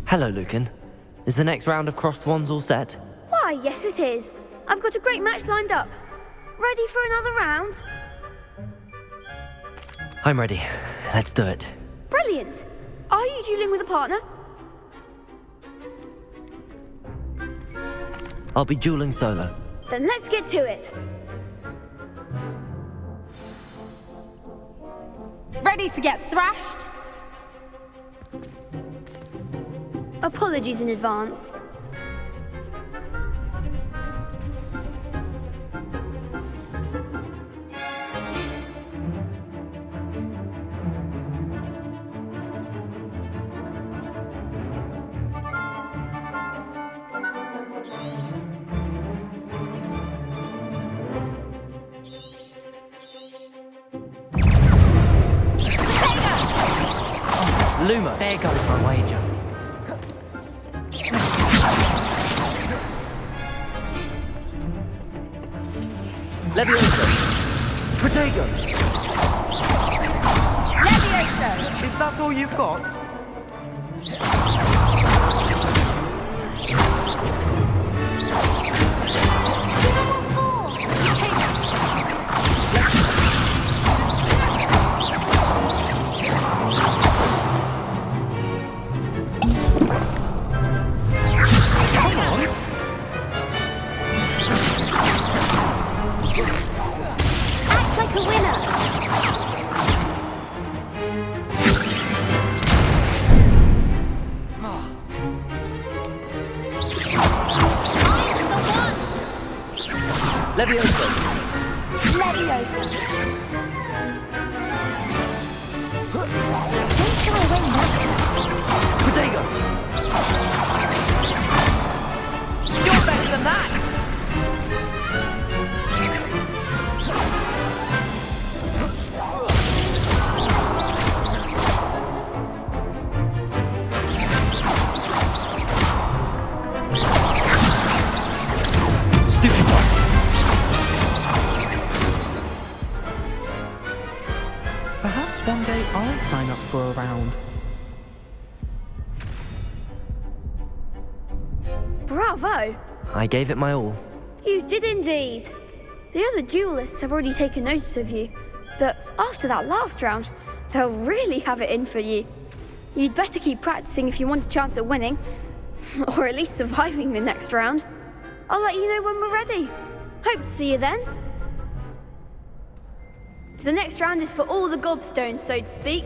Hello, Lucan. Is the next round of crossed wands all set? Why, yes it is. I've got a great match lined up. Ready for another round? I'm ready. Let's do it. Brilliant. Are you dueling with a partner? I'll be dueling solo. Then let's get to it. Ready to get thrashed? Apologies in advance. Lumos. There goes my wager. Leviosa. Protego. Leviosa! Is that all you've got? Act like a winner. Leviosa. Leviosa. Protego. You're better than that! Stupid one. Perhaps one day I'll sign up for a round. Bravo. I gave it my all. You did indeed. The other duelists have already taken notice of you, but after that last round, they'll really have it in for you. You'd better keep practicing if you want a chance at winning, or at least surviving the next round. I'll let you know when we're ready. Hope to see you then. The next round is for all the gobstones, so to speak.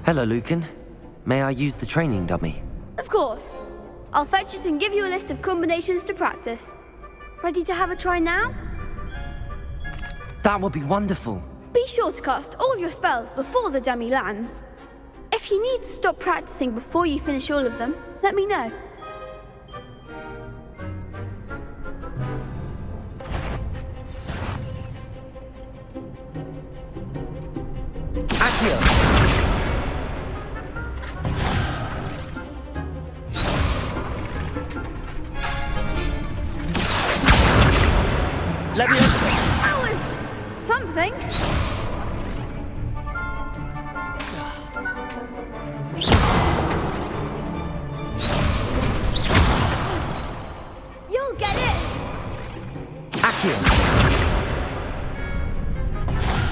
Hello, Lucan. May I use the training dummy? Of course. I'll fetch it and give you a list of combinations to practice. Ready to have a try now? That would be wonderful. Be sure to cast all your spells before the dummy lands. If you need to stop practicing before you finish all of them, let me know. Accio. Leviosa. That was something. You'll get it. Accio.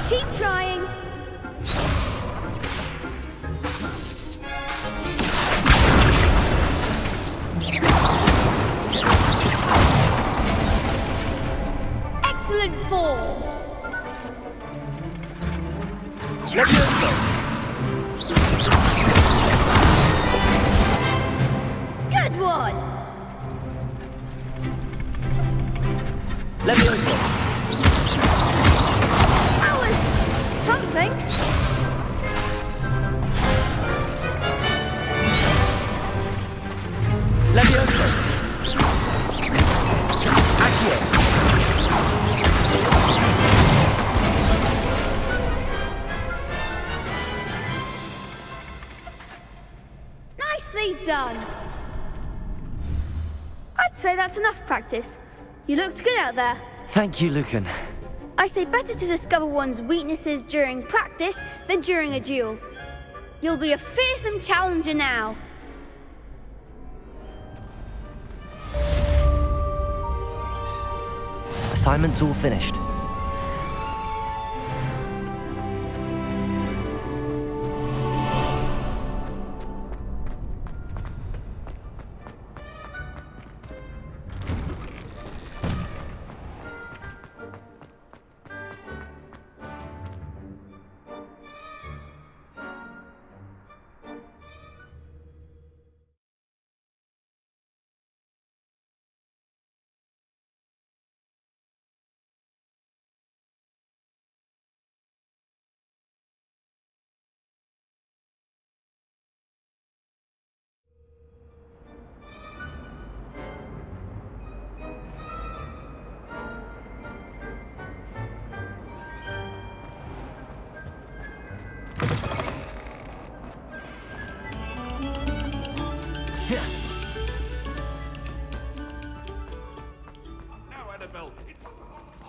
Keep trying. Levioso! Good one! Levioso! That was something. Levioso! Accio! Nicely done. I'd say that's enough practice. You looked good out there. Thank you, Lucan. I say better to discover one's weaknesses during practice than during a duel. You'll be a fearsome challenger now. Assignment's all finished.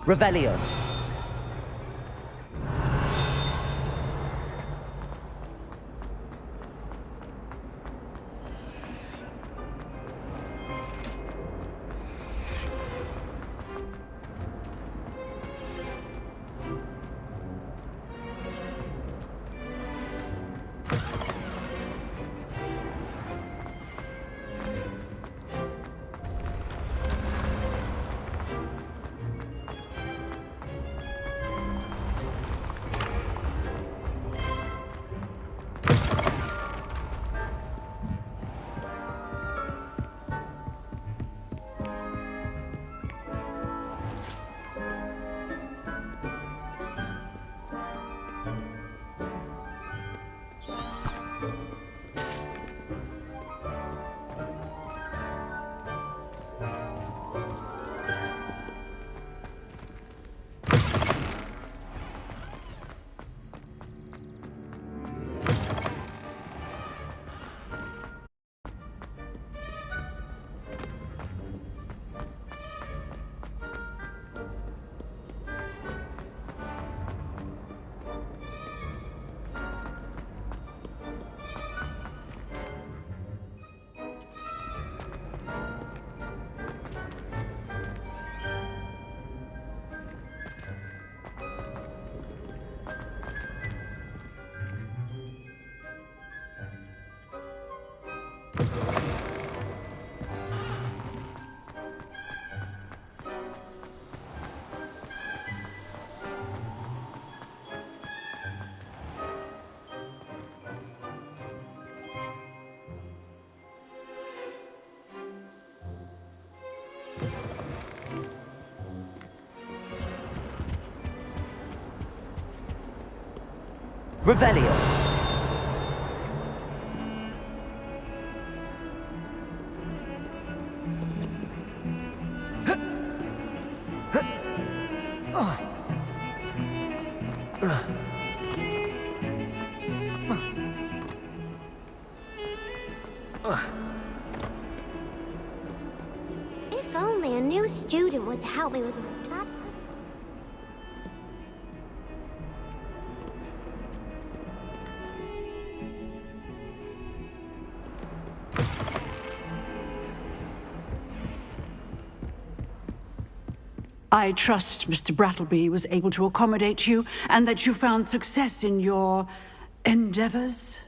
Revelio. Revelio. If only a new student were to help me with my study. I trust Mr. Brattleby was able to accommodate you, and that you found success in your endeavors.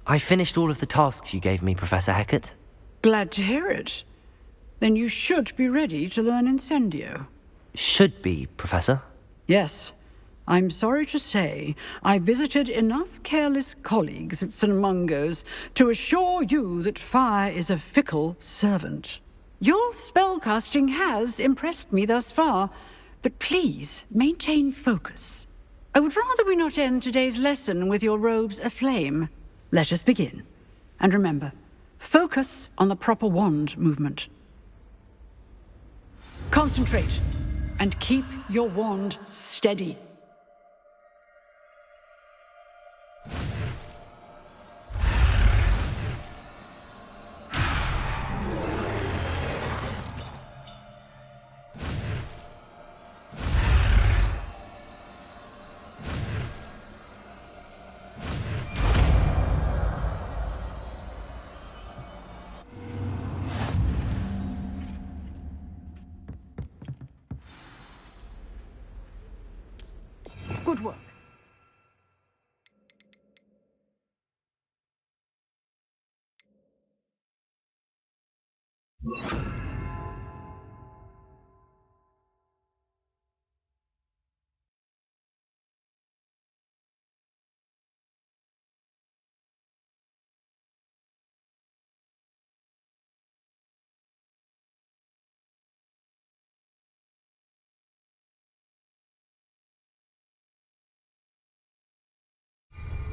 I finished all of the tasks you gave me, Professor Hecat. Glad to hear it. Then you should be ready to learn Incendio. Should be, Professor. Yes. I'm sorry to say, I visited enough careless colleagues at St. Mungo's to assure you that fire is a fickle servant. Your spellcasting has impressed me thus far, but please maintain focus. I would rather we not end today's lesson with your robes aflame. Let us begin. And remember, focus on the proper wand movement. Concentrate, and keep your wand steady. Good work.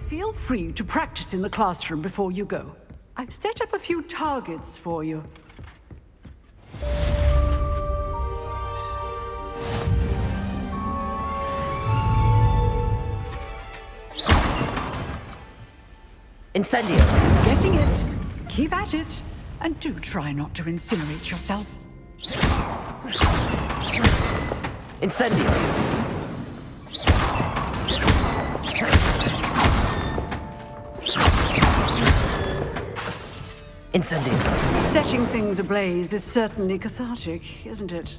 Feel free to practice in the classroom before you go. I've set up a few targets for you. Incendio! Getting it. Keep at it. And do try not to incinerate yourself. Incendio! Incendio! Setting things ablaze is certainly cathartic, isn't it?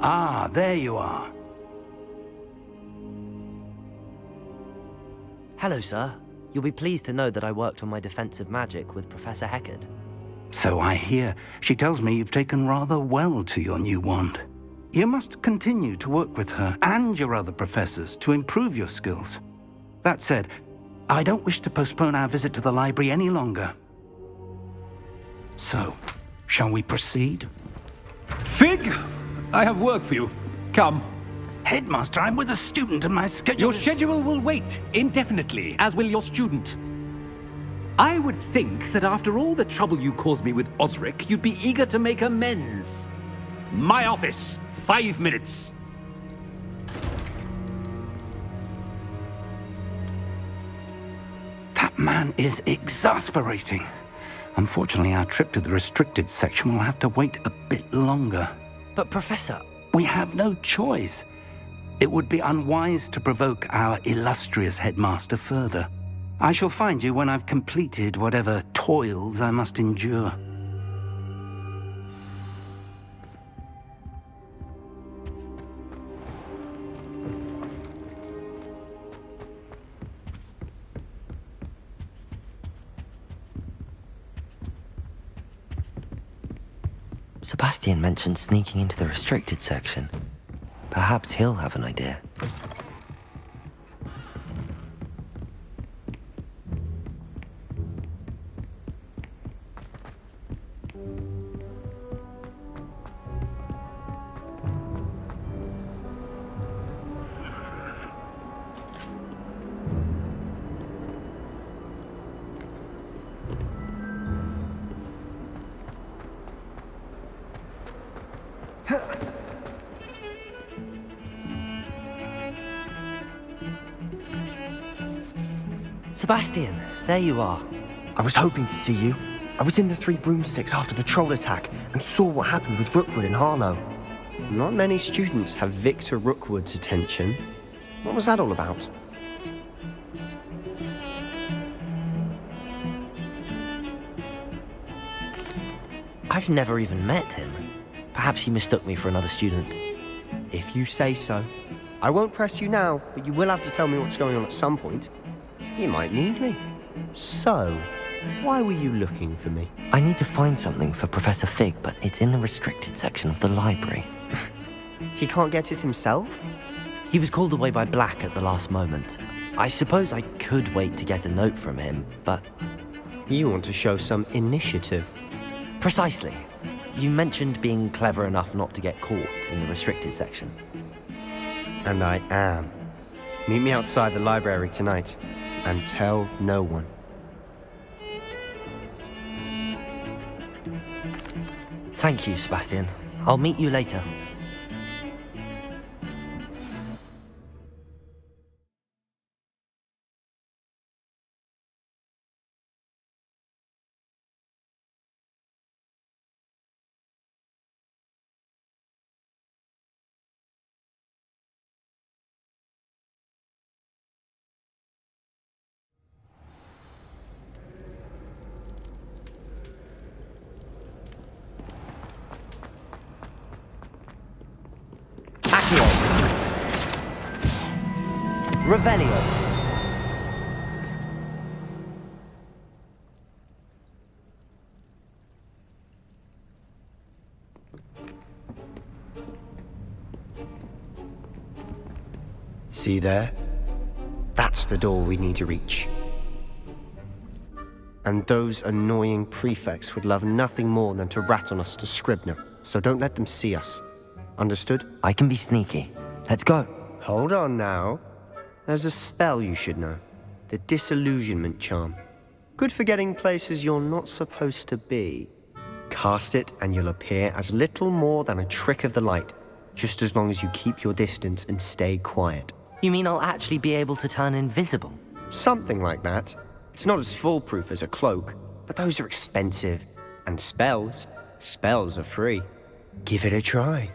Ah, there you are. Hello, sir. You'll be pleased to know that I worked on my defensive magic with Professor Heckard. So I hear. She tells me you've taken rather well to your new wand. You must continue to work with her and your other professors to improve your skills. That said, I don't wish to postpone our visit to the library any longer. So, shall we proceed? Fig! I have work for you. Come. Headmaster, I'm with a student and my schedule Your schedule will wait indefinitely, as will your student. I would think that after all the trouble you caused me with Osric, you'd be eager to make amends. My office, 5 minutes. That man is exasperating. Unfortunately, our trip to the restricted section will have to wait a bit longer. But, Professor... We have no choice. It would be unwise to provoke our illustrious headmaster further. I shall find you when I've completed whatever toils I must endure. Sebastian mentioned sneaking into the restricted section. Perhaps he'll have an idea. Sebastian, there you are. I was hoping to see you. I was in the Three Broomsticks after the troll attack and saw what happened with Rookwood and Harlow. Not many students have Victor Rookwood's attention. What was that all about? I've never even met him. Perhaps he mistook me for another student. If you say so. I won't press you now, but you will have to tell me what's going on at some point. You might need me. So, why were you looking for me? I need to find something for Professor Fig, but it's in the restricted section of the library. He can't get it himself? He was called away by Black at the last moment. I suppose I could wait to get a note from him, but... You want to show some initiative. Precisely. You mentioned being clever enough not to get caught in the restricted section. And I am. Meet me outside the library tonight, and tell no one. Thank you, Sebastian. I'll meet you later. Revelio. See there? That's the door we need to reach. And those annoying prefects would love nothing more than to rat on us to Scribner, so don't let them see us. Understood? I can be sneaky. Let's go. Hold on now. There's a spell you should know. The Disillusionment Charm. Good for getting places you're not supposed to be. Cast it and you'll appear as little more than a trick of the light, just as long as you keep your distance and stay quiet. You mean I'll actually be able to turn invisible? Something like that. It's not as foolproof as a cloak, but those are expensive. And spells are free. Give it a try.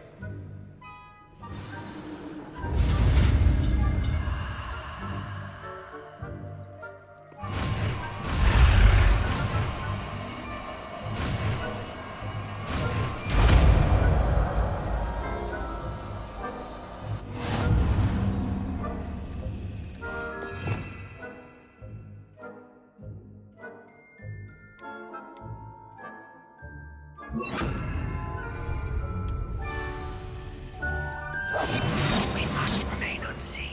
We must remain unseen.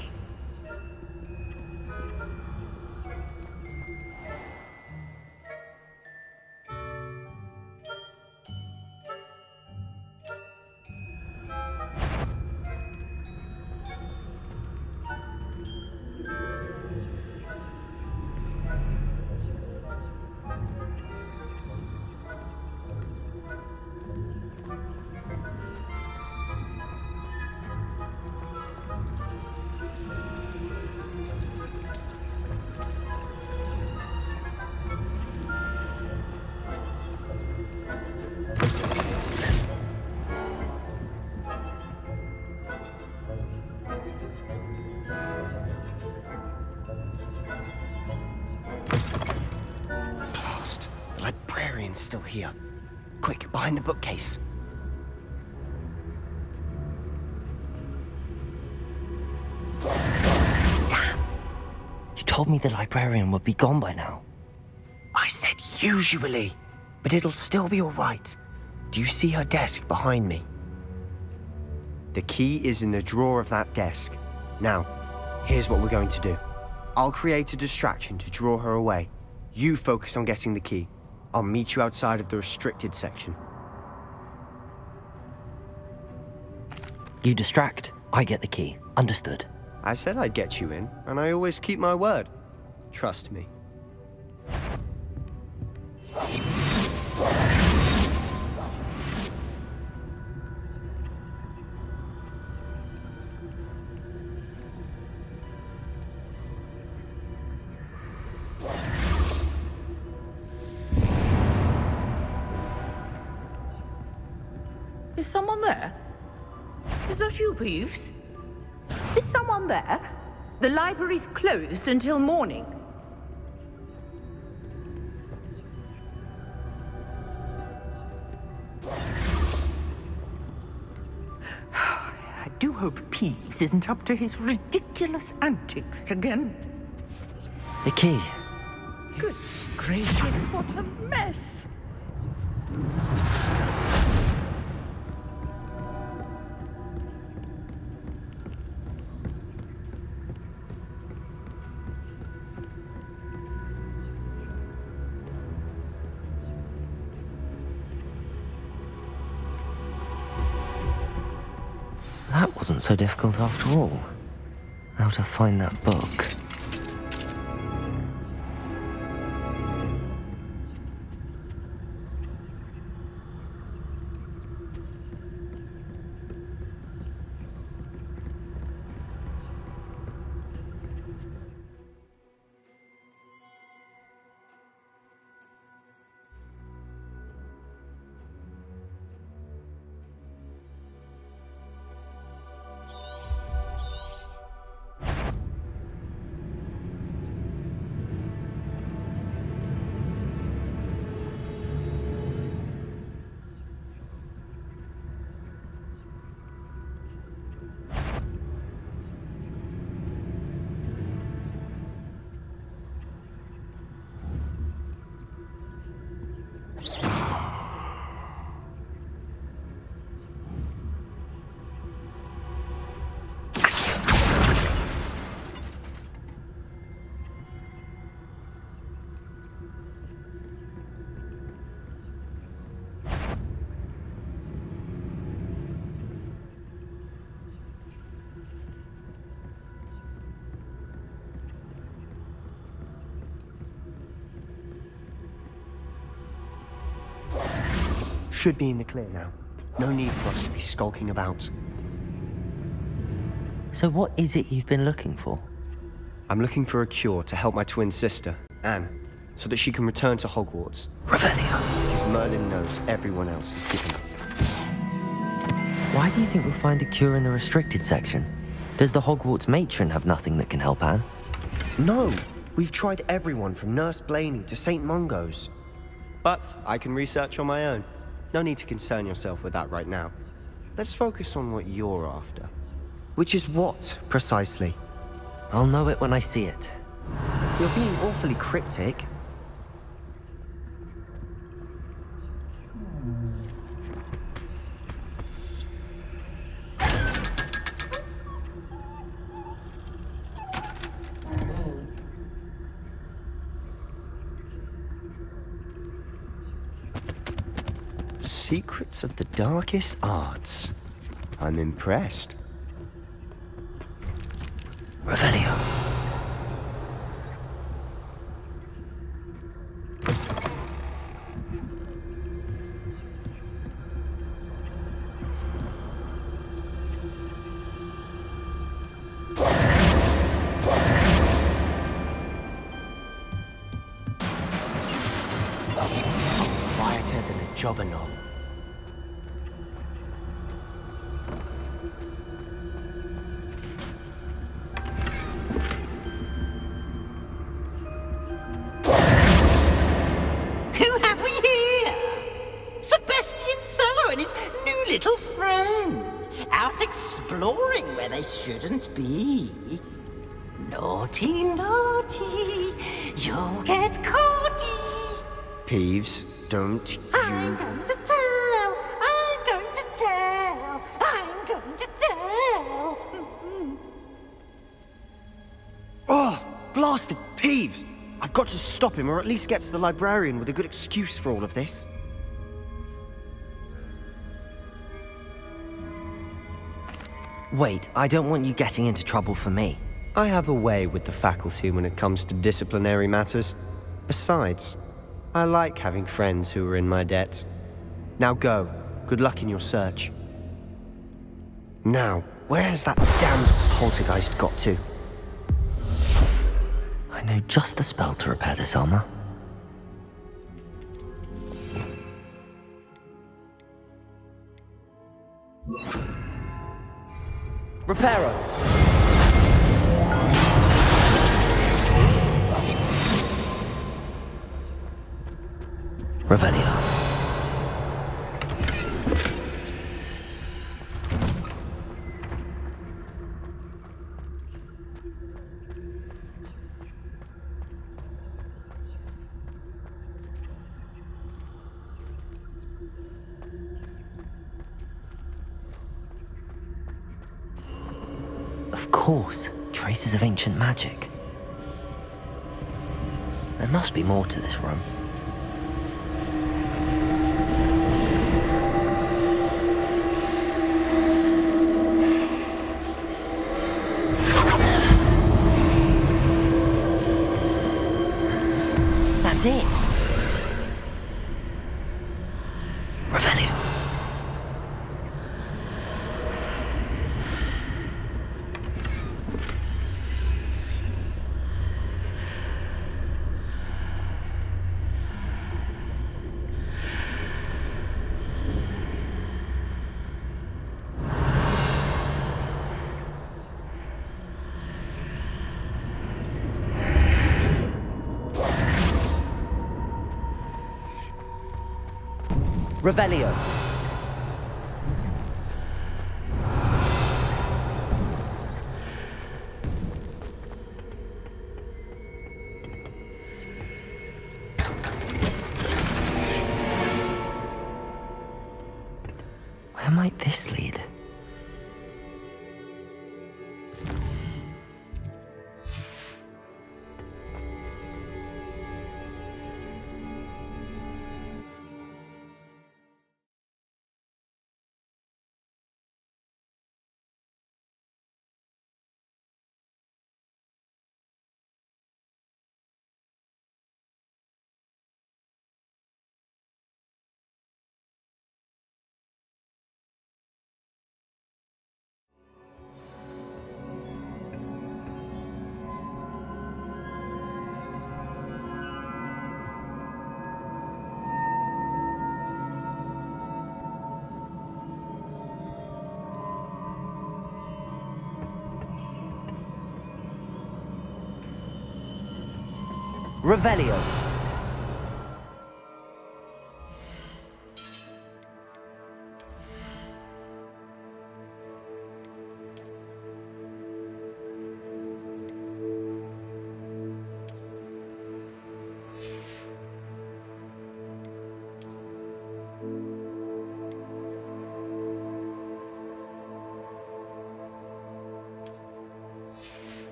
The librarian's still here. Quick, behind the bookcase. Damn! You told me the librarian would be gone by now. I said usually, but it'll still be all right. Do you see her desk behind me? The key is in the drawer of that desk. Now, here's what we're going to do. I'll create a distraction to draw her away. You focus on getting the key. I'll meet you outside of the restricted section. You distract, I get the key. Understood. I said I'd get you in, and I always keep my word. Trust me. Is someone there? Is that you, Peeves? Is someone there? The library's closed until morning. I do hope Peeves isn't up to his ridiculous antics again. The key. Good gracious, what a mess! That wasn't so difficult after all. How to find that book. Should be in the clear now. No need for us to be skulking about. So what is it you've been looking for? I'm looking for a cure to help my twin sister, Anne, so that she can return to Hogwarts. Revelio. Because Merlin knows everyone else is giving up. Why do you think we'll find a cure in the restricted section? Does the Hogwarts matron have nothing that can help Anne? No! We've tried everyone from Nurse Blaney to St. Mungo's. But I can research on my own. No need to concern yourself with that right now. Let's focus on what you're after. Which is what, precisely? I'll know it when I see it. You're being awfully cryptic. Secrets of the darkest arts. I'm impressed. Revelio. Quieter than a jobberknoll. Who have we here? Sebastian Cello and his new little friend. Out exploring where they shouldn't be. Naughty, naughty. You'll get caughty. Peeves, don't you... I'm going to tell. I'm going to tell. I'm going to tell. Oh, blasted Peeves! I've got to stop him, or at least get to the librarian with a good excuse for all of this. Wait, I don't want you getting into trouble for me. I have a way with the faculty when it comes to disciplinary matters. Besides, I like having friends who are in my debt. Now go. Good luck in your search. Now, where has that damned poltergeist got to? I know just the spell to repair this armor. Reparo! Revelio. Of course, traces of ancient magic. There must be more to this room. That's it! Revelio. Revelio. Where might this lead? Revelio.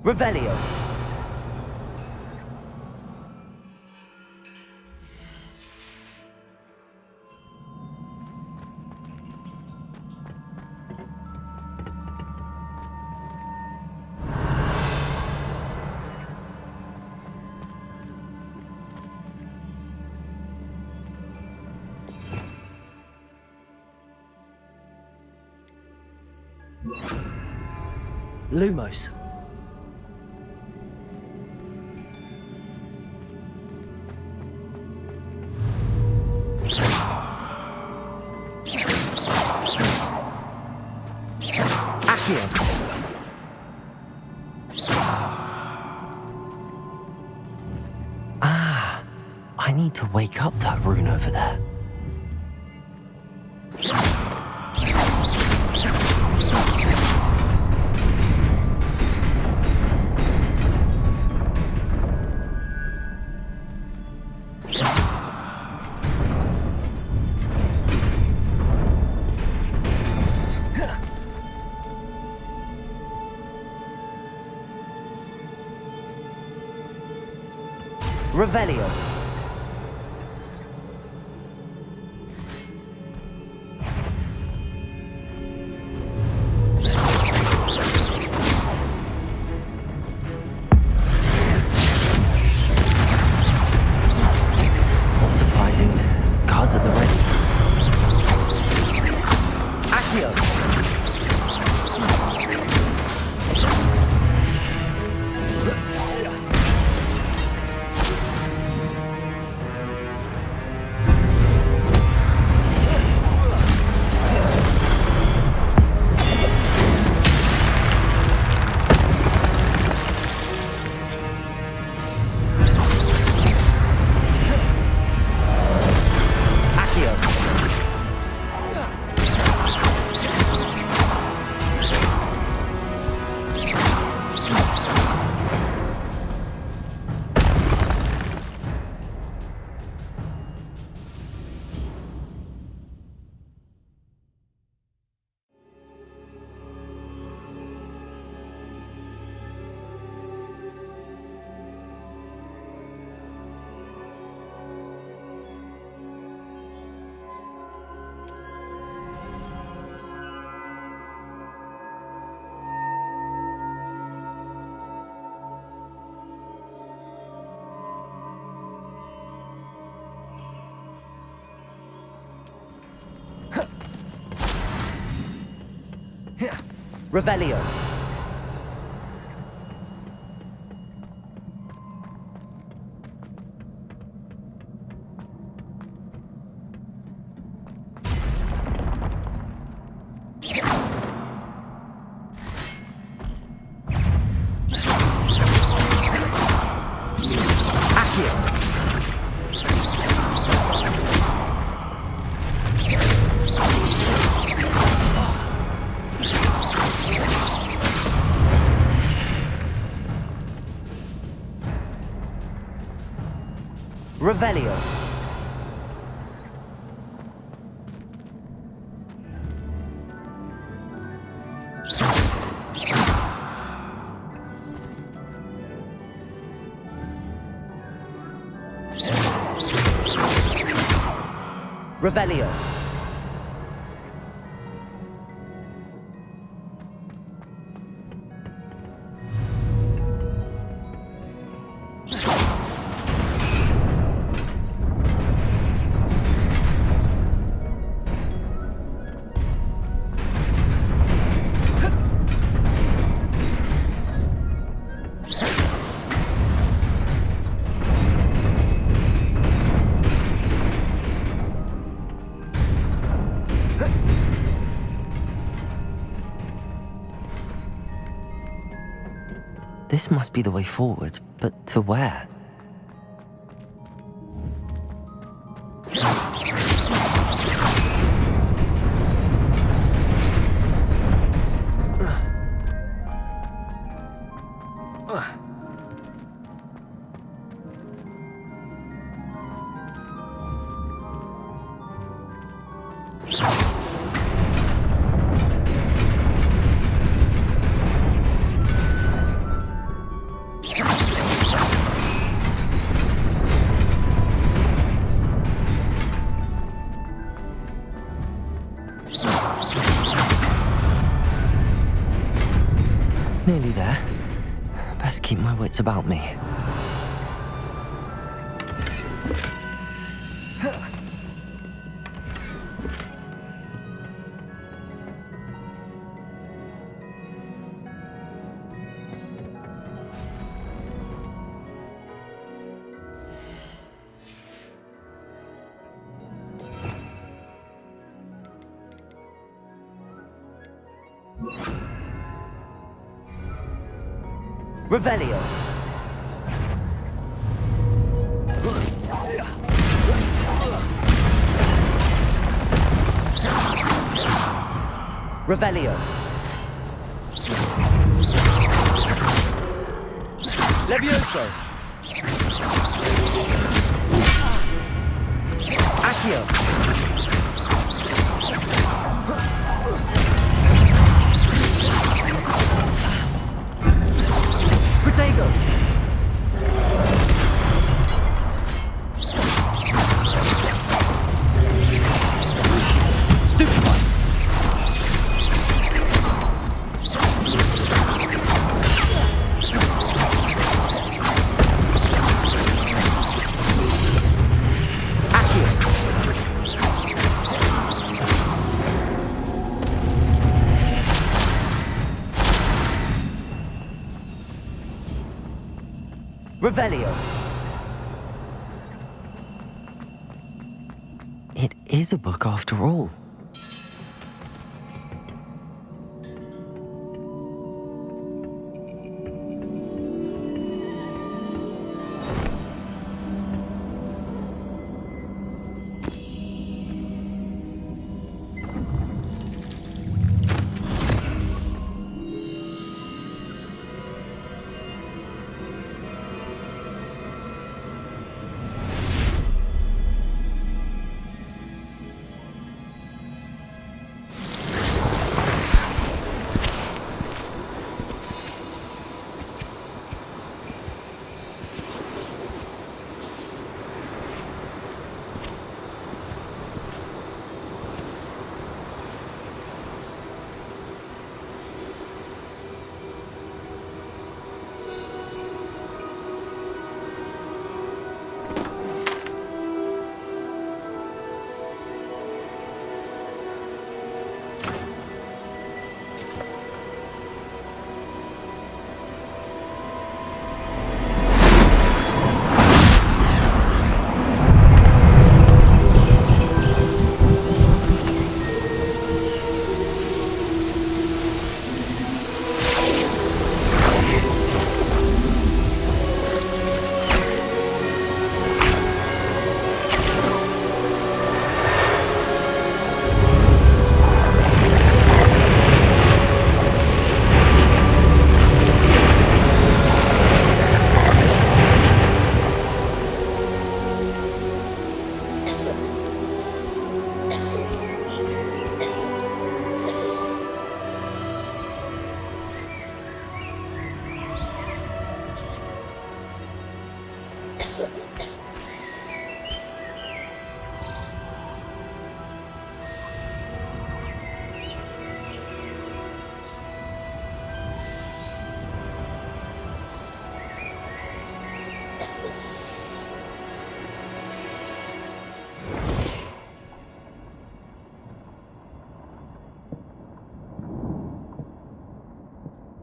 Revelio. Lumos. Accio. Ah, I need to wake up that rune over there. Revelio. Not surprising. Guards at the ready. Accio. Revelio. Revelio. Revelio. This must be the way forward, but to where? Nearly there. Best keep my wits about me. Revelio. Revelio. Levioso. Accio. Protego. Stupefy. Revelio. It is a book after all.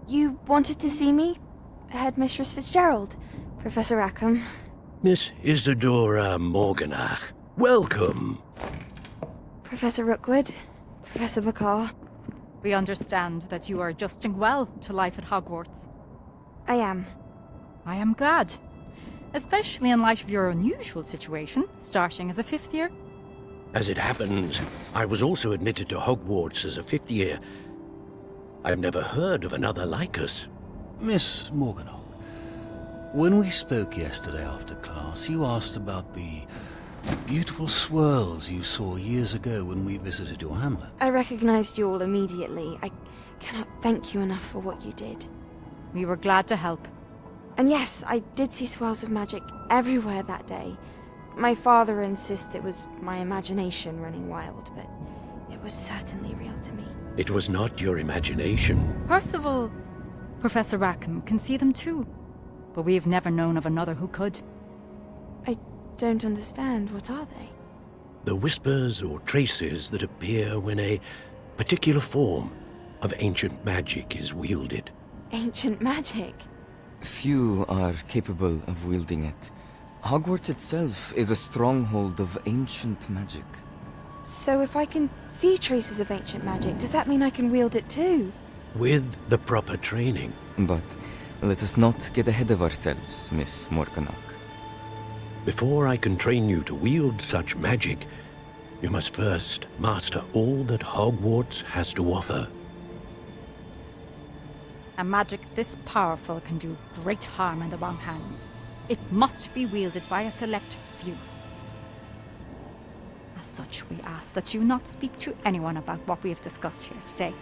You wanted to see me? Headmistress Fitzgerald? Professor Rackham? Miss Isadora Morganach, welcome. Professor Rookwood? Professor McCaw? We understand that you are adjusting well to life at Hogwarts. I am. I am glad. Especially in light of your unusual situation, starting as a 5th year. As it happens, I was also admitted to Hogwarts as a 5th year. I've never heard of another like us. Miss Morganach, when we spoke yesterday after class, you asked about the beautiful swirls you saw years ago when we visited your hamlet. I recognized you all immediately. I cannot thank you enough for what you did. We were glad to help. And yes, I did see swirls of magic everywhere that day. My father insists it was my imagination running wild, but it was certainly real to me. It was not your imagination. Percival, Professor Rackham can see them too. But we have never known of another who could. I don't understand. What are they? The whispers or traces that appear when a particular form of ancient magic is wielded. Ancient magic? Few are capable of wielding it. Hogwarts itself is a stronghold of ancient magic. So if I can see traces of ancient magic, does that mean I can wield it too? With the proper training. But Let us not get ahead of ourselves, Miss Morganach. Before I can train you to wield such magic, you must first master all that Hogwarts has to offer. A magic this powerful can do great harm in the wrong hands. It must be wielded by a select few. As such, we ask that you not speak to anyone about what we have discussed here today.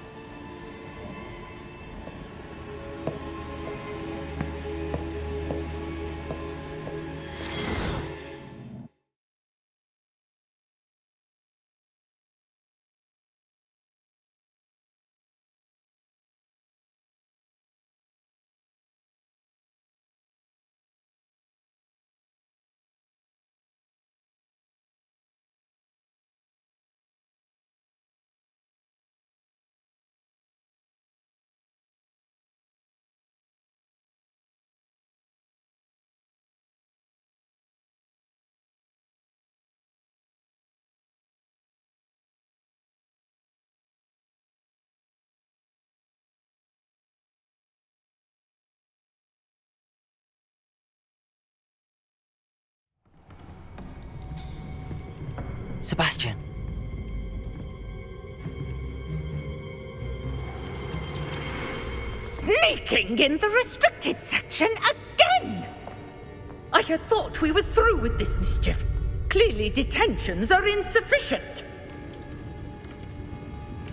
Sebastian. Sneaking in the restricted section again! I had thought we were through with this mischief. Clearly detentions are insufficient.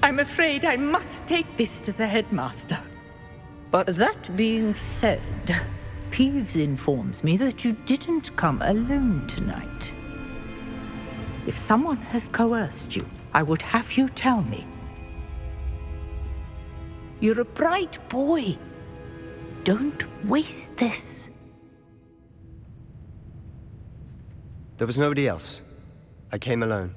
I'm afraid I must take this to the headmaster. But that being said, Peeves informs me that you didn't come alone tonight. If someone has coerced you, I would have you tell me. You're a bright boy. Don't waste this. There was nobody else. I came alone.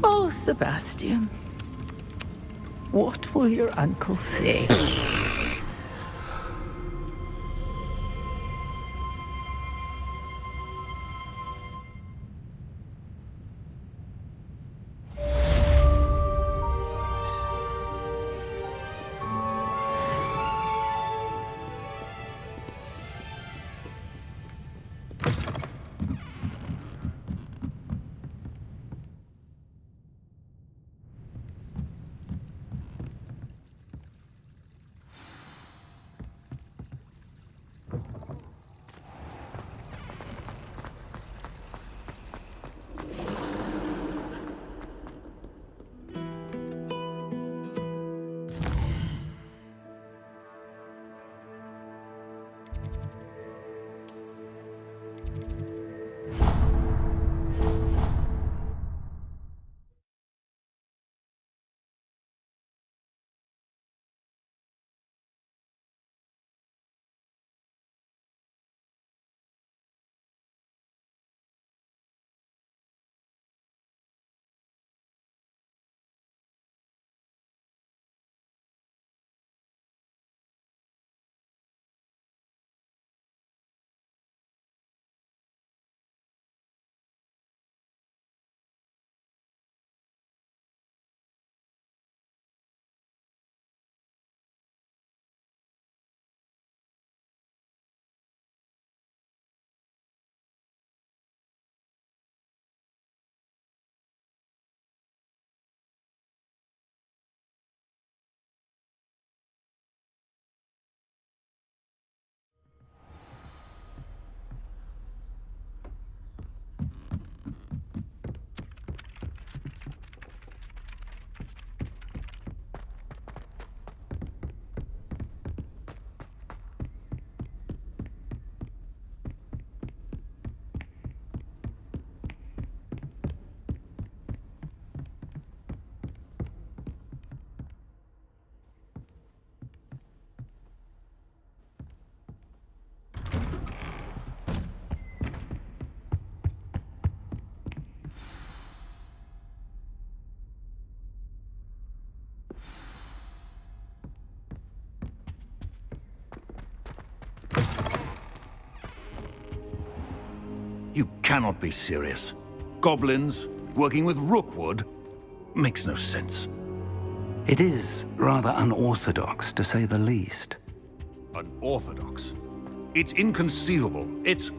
Oh, Sebastian. What will your uncle say? You cannot be serious. Goblins working with Rookwood makes no sense. It is rather unorthodox, to say the least. Unorthodox? It's inconceivable. It's...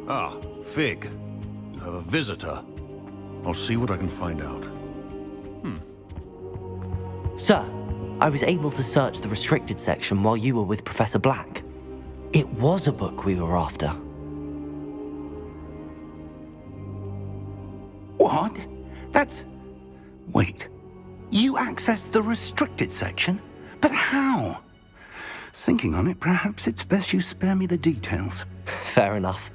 Ah, Fig. You have a visitor. I'll see what I can find out. Sir, I was able to search the restricted section while you were with Professor Black. It was a book we were after. What? That's... Wait. You accessed the restricted section? But how? Thinking on it, perhaps it's best you spare me the details. Fair enough.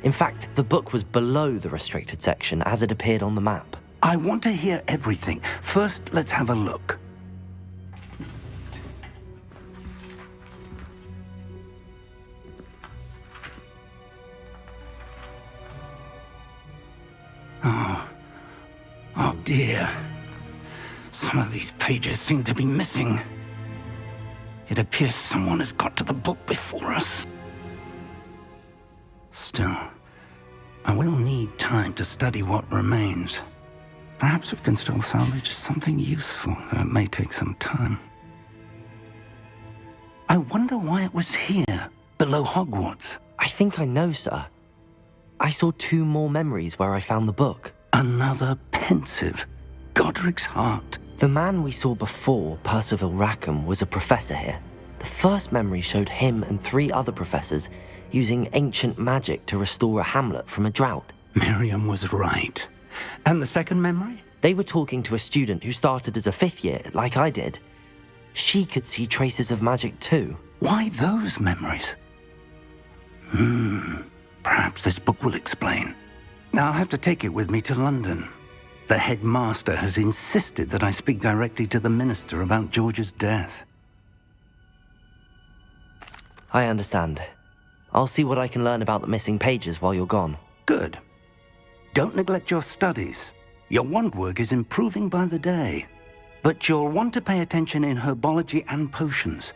In fact, the book was below the restricted section as it appeared on the map. I want to hear everything. First, let's have a look. Oh dear. Some of these pages seem to be missing. It appears someone has got to the book before us. Still, I will need time to study what remains. Perhaps we can still salvage something useful, though it may take some time. I wonder why it was here, below Hogwarts. I think I know, sir. I saw 2 more memories where I found the book. Another pensive. Godric's heart. The man we saw before, Percival Rackham, was a professor here. The first memory showed him and 3 other professors using ancient magic to restore a hamlet from a drought. Miriam was right. And the second memory? They were talking to a student who started as a 5th year, like I did. She could see traces of magic too. Why those memories? Perhaps this book will explain. I'll have to take it with me to London. The headmaster has insisted that I speak directly to the minister about George's death. I understand. I'll see what I can learn about the missing pages while you're gone. Good. Don't neglect your studies. Your wand work is improving by the day. But you'll want to pay attention in herbology and potions.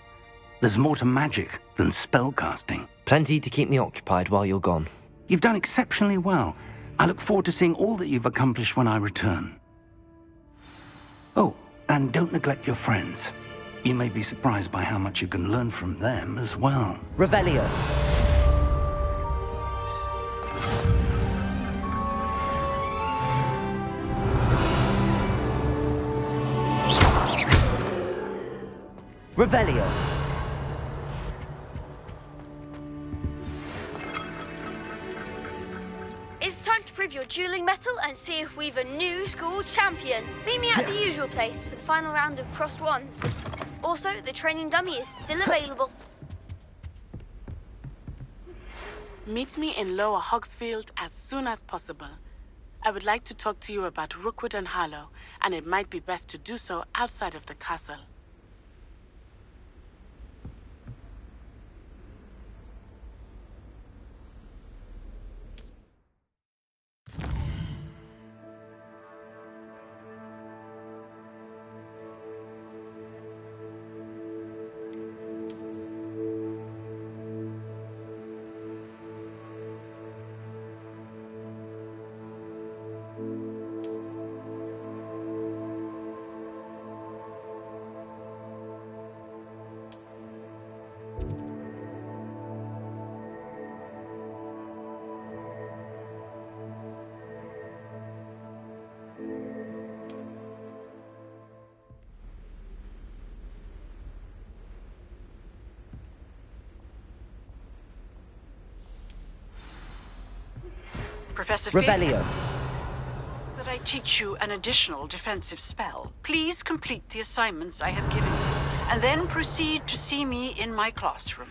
There's more to magic than spellcasting. Plenty to keep me occupied while you're gone. You've done exceptionally well. I look forward to seeing all that you've accomplished when I return. Oh, and don't neglect your friends. You may be surprised by how much you can learn from them as well. Revelio. Revelio. It's time to prove your dueling mettle and see if we've a new school champion. Meet me at the usual place for the final round of crossed wands. Also, the training dummy is still available. Meet me in Lower Hogsfield as soon as possible. I would like to talk to you about Rookwood and Harlow, and it might be best to do so outside of the castle. Professor Revelio. That I teach you an additional defensive spell. Please complete the assignments I have given you, and then proceed to see me in my classroom.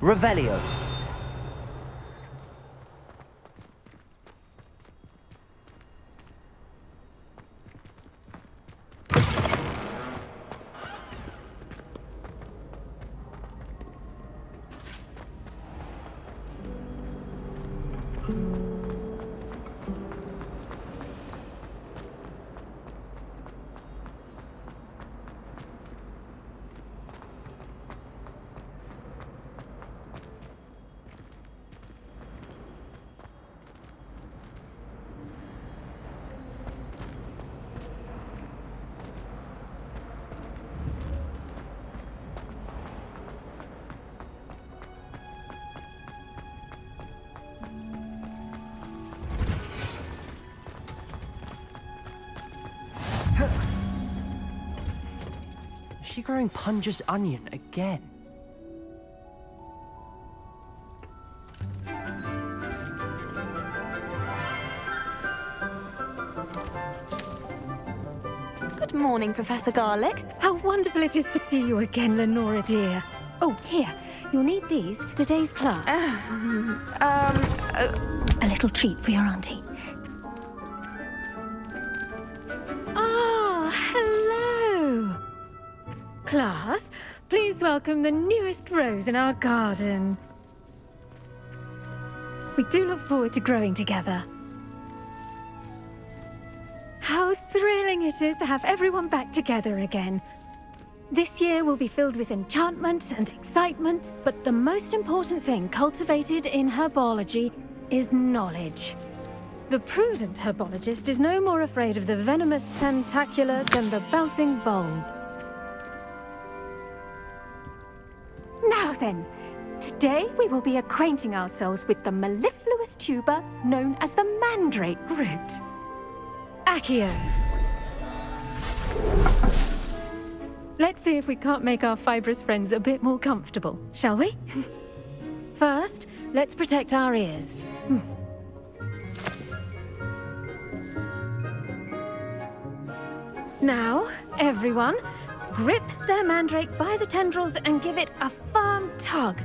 Revelio. Is she growing Punja's onion again? Good morning, Professor Garlic. How wonderful it is to see you again, Lenora dear. Oh, here. You'll need these for today's class. A little treat for your auntie. Ah, hello. Class, please welcome the newest rose in our garden. We do look forward to growing together. How thrilling it is to have everyone back together again. This year will be filled with enchantment and excitement, but the most important thing cultivated in herbology is knowledge. The prudent herbologist is no more afraid of the venomous tentacula than the bouncing bulb. Now then, today we will be acquainting ourselves with the mellifluous tuber known as the mandrake root. Accio. Let's see if we can't make our fibrous friends a bit more comfortable, shall we? First, let's protect our ears. Now, everyone, grip their mandrake by the tendrils and give it a firm tug.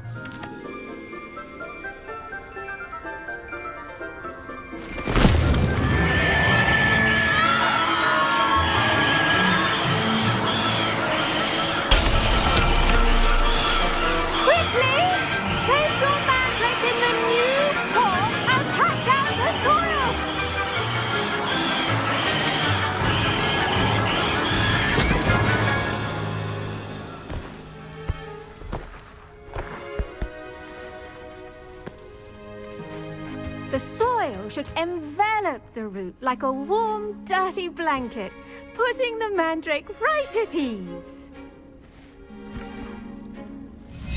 The soil should envelop the root like a warm, dirty blanket, putting the mandrake right at ease.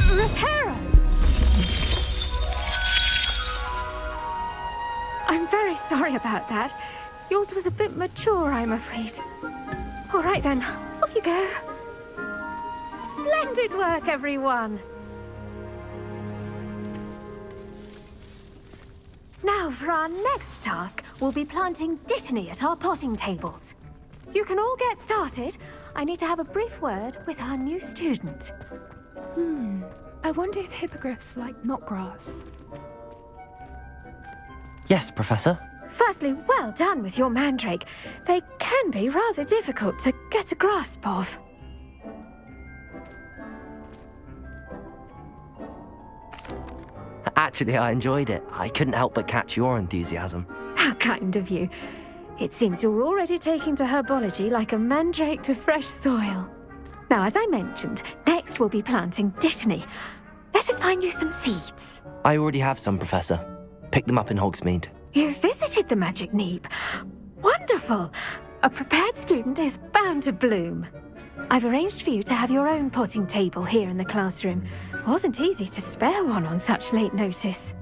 Reparo! I'm very sorry about that. Yours was a bit mature, I'm afraid. All right then, off you go. Splendid work, everyone! Now, for our next task, we'll be planting Dittany at our potting tables. You can all get started. I need to have a brief word with our new student. I wonder if hippogriffs like knotgrass. Yes, Professor. Firstly, well done with your mandrake. They can be rather difficult to get a grasp of. Actually, I enjoyed it. I couldn't help but catch your enthusiasm. How kind of you. It seems you're already taking to herbology like a mandrake to fresh soil. Now, as I mentioned, next we'll be planting Dittany. Let us find you some seeds. I already have some, Professor. Picked them up in Hogsmeade. You visited the Magic Neep. Wonderful! A prepared student is bound to bloom. I've arranged for you to have your own potting table here in the classroom. Wasn't easy to spare one on such late notice.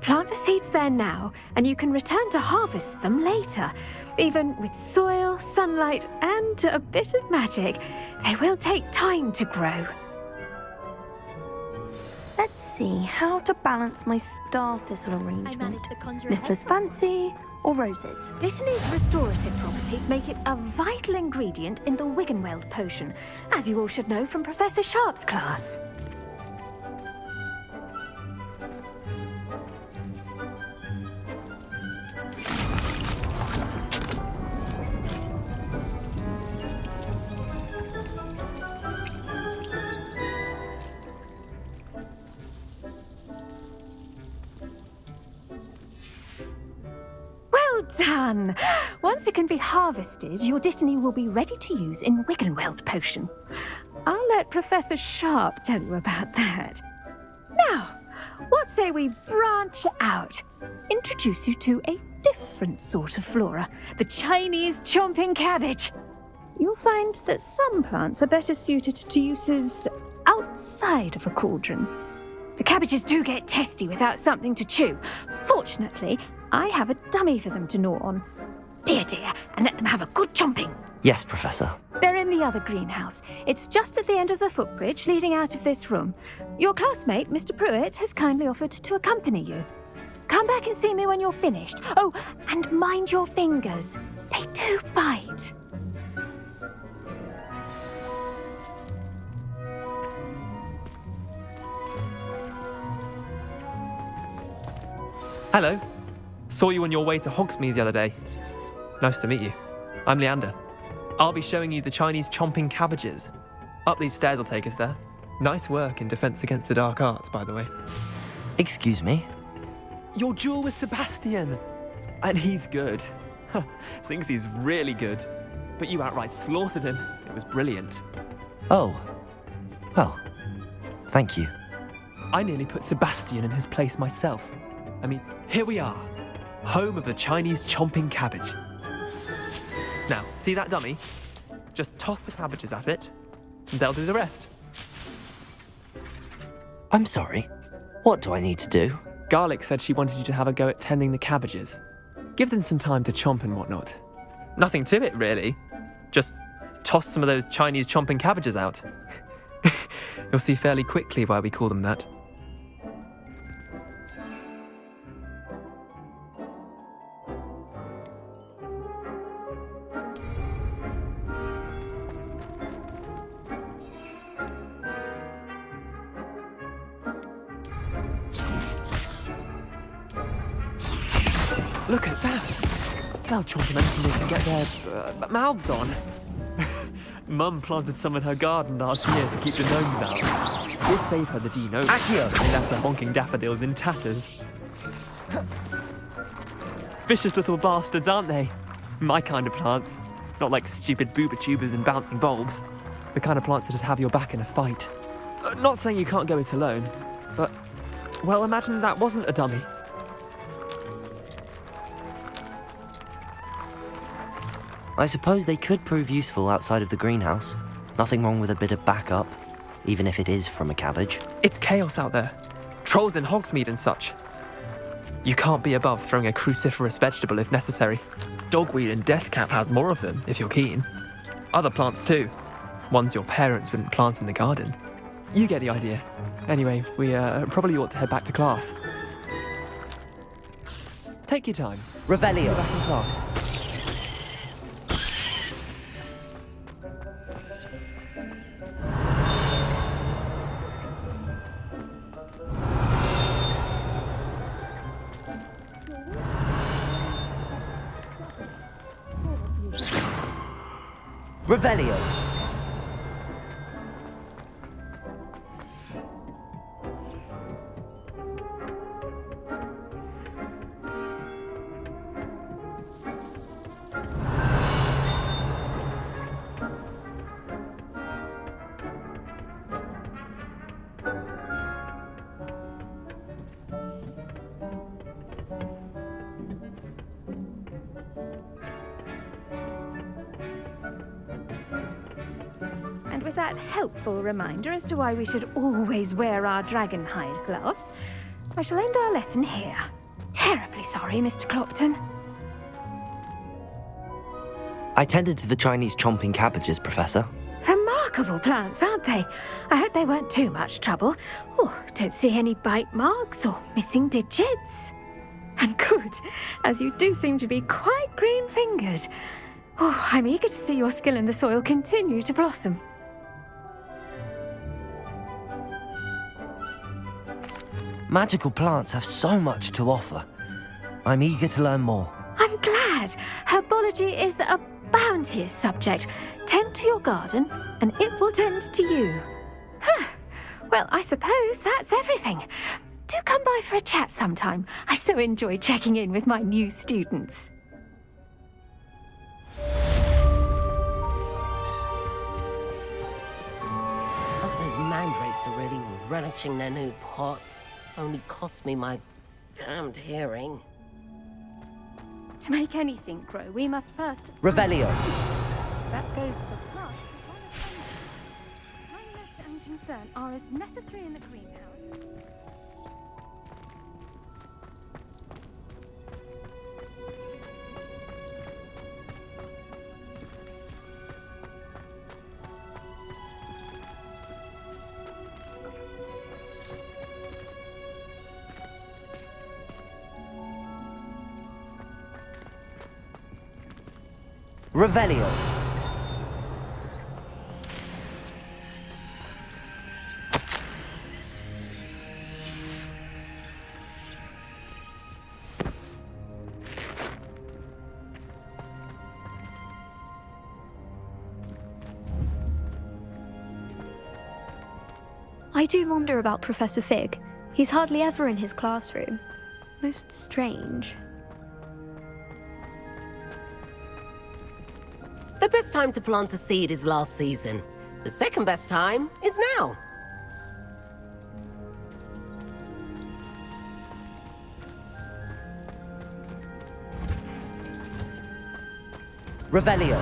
Plant the seeds there now, and you can return to harvest them later. Even with soil, sunlight, and a bit of magic, they will take time to grow. Let's see how to balance my star thistle arrangement. Mifflin's fancy or roses? Dittany's restorative properties make it a vital ingredient in the Wiggenweld potion, as you all should know from Professor Sharp's class. done! Once it can be harvested, your Dittany will be ready to use in Wiggenweld potion. I'll let Professor Sharp tell you about that. Now, what say we branch out? Introduce you to a different sort of flora, the Chinese chomping cabbage. You'll find that some plants are better suited to uses outside of a cauldron. The cabbages do get testy without something to chew. Fortunately, I have a dummy for them to gnaw on. Be a dear and let them have a good chomping. Yes, Professor. They're in the other greenhouse. It's just at the end of the footbridge leading out of this room. Your classmate, Mr. Pruitt, has kindly offered to accompany you. Come back and see me when you're finished. Oh, and mind your fingers. They do bite. Hello. Saw you on your way to Hogsmeade the other day. Nice to meet you. I'm Leander. I'll be showing you the Chinese chomping cabbages. Up these stairs will take us there. Nice work in Defense Against the Dark Arts, by the way. Excuse me? Your duel with Sebastian. And he's good. Thinks he's really good. But you outright slaughtered him. It was brilliant. Oh. Well, thank you. I nearly put Sebastian in his place myself. I mean, here we are. Home of the Chinese chomping cabbage. Now, see that dummy? Just toss the cabbages at it, and they'll do the rest. I'm sorry. What do I need to do? Garlic said she wanted you to have a go at tending the cabbages. Give them some time to chomp and whatnot. Nothing to it, really. Just toss some of those Chinese chomping cabbages out. You'll see fairly quickly why we call them that. Look at that! They'll chomp on anything they can get their mouths on. Mum planted some in her garden last year to keep the gnomes out. Did save her the D-gnome. Accio! They left her honking daffodils in tatters. Vicious little bastards, aren't they? My kind of plants. Not like stupid booba tubers and bouncing bulbs. The kind of plants that'd have your back in a fight. Not saying you can't go it alone, but... well, imagine that wasn't a dummy. I suppose they could prove useful outside of the greenhouse. Nothing wrong with a bit of backup, even if it is from a cabbage. It's chaos out there. Trolls in Hogsmeade and such. You can't be above throwing a cruciferous vegetable if necessary. Dogweed and deathcap has more of them, if you're keen. Other plants too. Ones your parents wouldn't plant in the garden. You get the idea. Anyway, we probably ought to head back to class. Take your time. Revelio. See you back in class. Revelio. With that helpful reminder as to why we should always wear our dragon hide gloves, I shall end our lesson here. Terribly sorry, Mr. Clopton. I tended to the Chinese chomping cabbages, Professor. Remarkable plants, aren't they? I hope they weren't too much trouble. Oh, don't see any bite marks or missing digits. And good, as you do seem to be quite green-fingered. Oh, I'm eager to see your skill in the soil continue to blossom. Magical plants have so much to offer. I'm eager to learn more. I'm glad. Herbology is a bounteous subject. Tend to your garden, and it will tend to you. Well, I suppose that's everything. Do come by for a chat sometime. I so enjoy checking in with my new students. are really relishing their new pots. Only cost me my damned hearing. To make anything grow, we must first... Revelio. That goes for plants as well as animals. Kindness and concern are as necessary in the greenhouse. Revelio. I do wonder about Professor Fig. He's hardly ever in his classroom. Most strange. The best time to plant a seed is last season. The second best time is now. Revelio.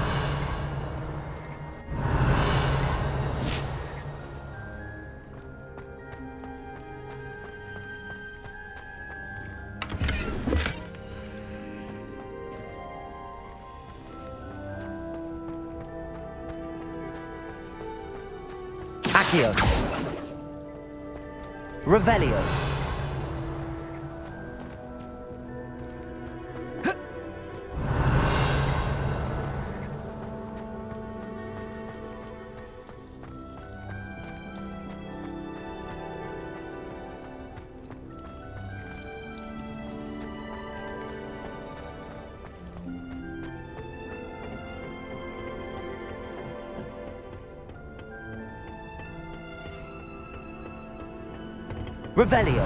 Accio. Revelio. Revelio.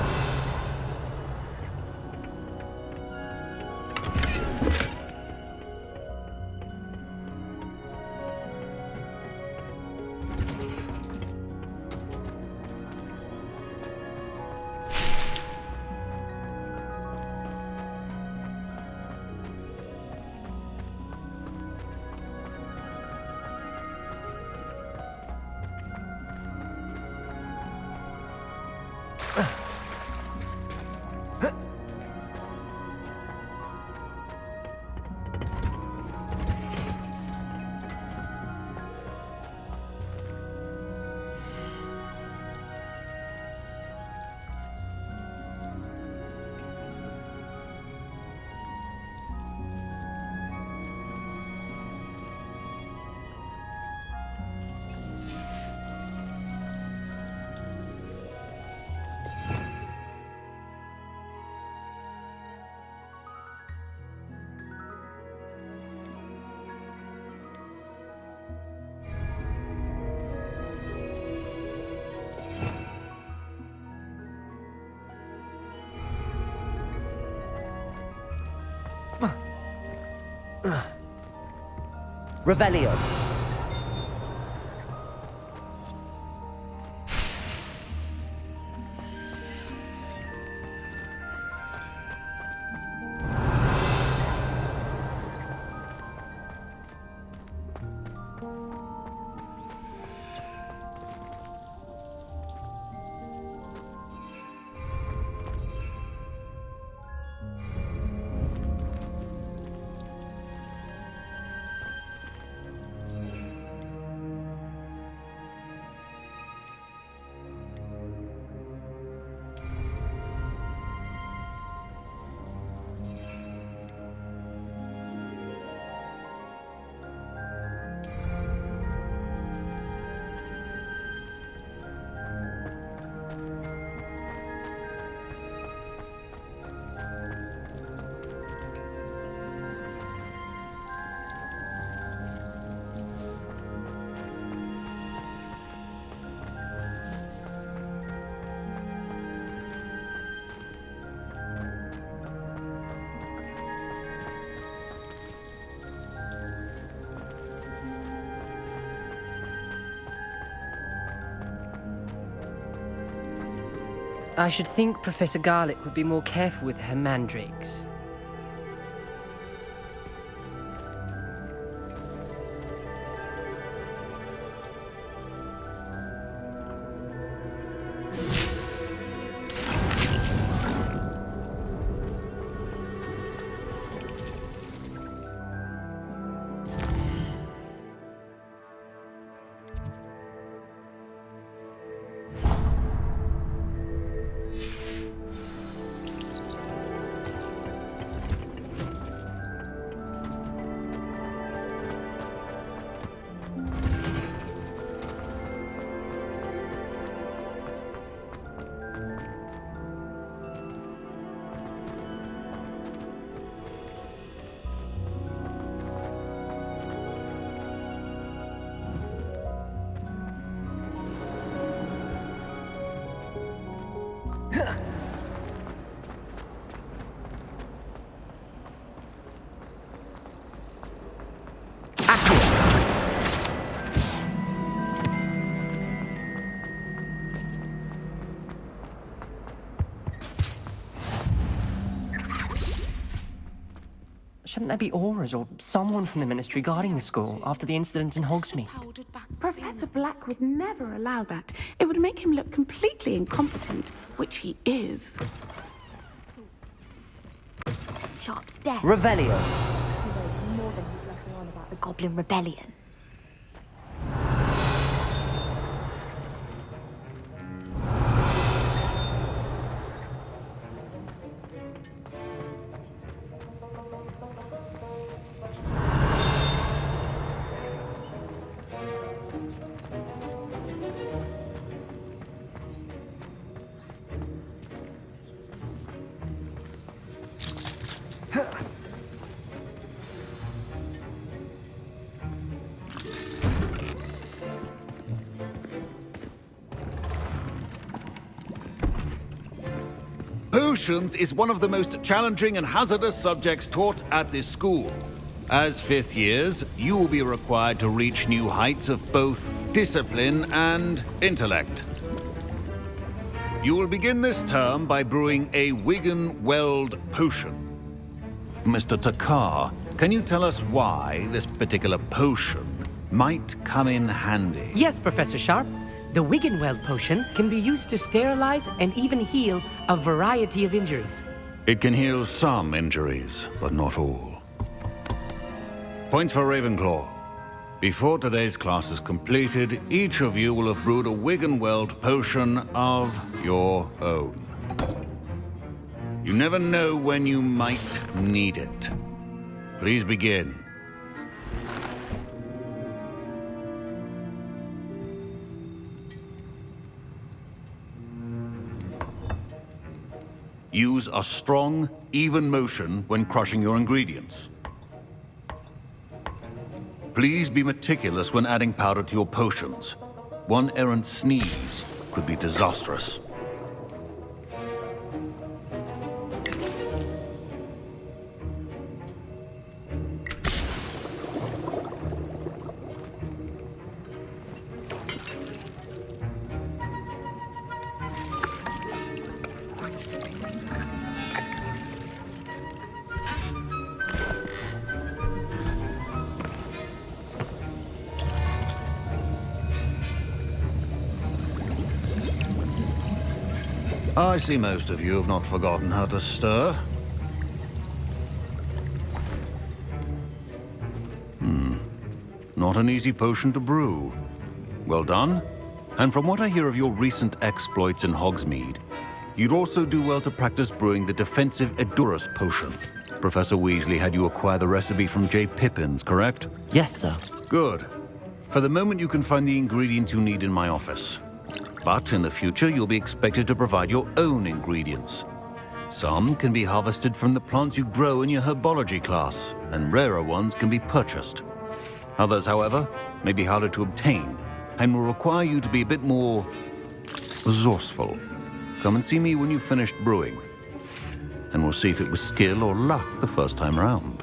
Revelio. I should think Professor Garlick would be more careful with her mandrakes. Shouldn't there be auras or someone from the Ministry guarding the school after the incident in Hogsmeade? Professor Black would never allow that. It would make him look completely incompetent, which he is. Sharp's death. Revelio. More than he's letting on about the Goblin Rebellion. Potions is one of the most challenging and hazardous subjects taught at this school. As fifth years, you will be required to reach new heights of both discipline and intellect. You will begin this term by brewing a Wigan-Weld potion. Mr. Takar, can you tell us why this particular potion might come in handy? Yes, Professor Sharp. The Wigan-Weld potion can be used to sterilize and even heal a variety of injuries. It can heal some injuries, but not all. Points for Ravenclaw. Before today's class is completed, each of you will have brewed a Wigan-Weld potion of your own. You never know when you might need it. Please begin. Use a strong, even motion when crushing your ingredients. Please be meticulous when adding powder to your potions. One errant sneeze could be disastrous. I see most of you have not forgotten how to stir. Not an easy potion to brew. Well done. And from what I hear of your recent exploits in Hogsmeade, you'd also do well to practice brewing the defensive Edurus potion. Professor Weasley had you acquire the recipe from J. Pippins, correct? Yes, sir. Good. For the moment, you can find the ingredients you need in my office. But in the future, you'll be expected to provide your own ingredients. Some can be harvested from the plants you grow in your herbology class, and rarer ones can be purchased. Others, however, may be harder to obtain, and will require you to be a bit more resourceful. Come and see me when you've finished brewing, and we'll see if it was skill or luck the first time round.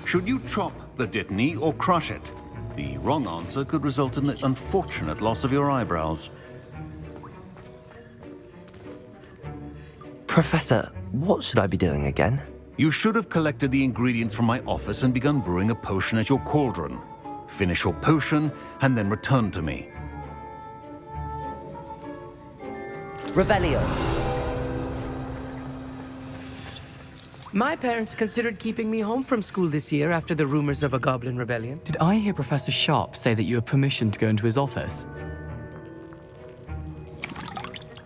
Should you chop the Dittany or crush it? The wrong answer could result in the unfortunate loss of your eyebrows. Professor, what should I be doing again? You should have collected the ingredients from my office and begun brewing a potion at your cauldron. Finish your potion and then return to me. Revelio. My parents considered keeping me home from school this year after the rumors of a goblin rebellion. Did I hear Professor Sharp say that you have permission to go into his office?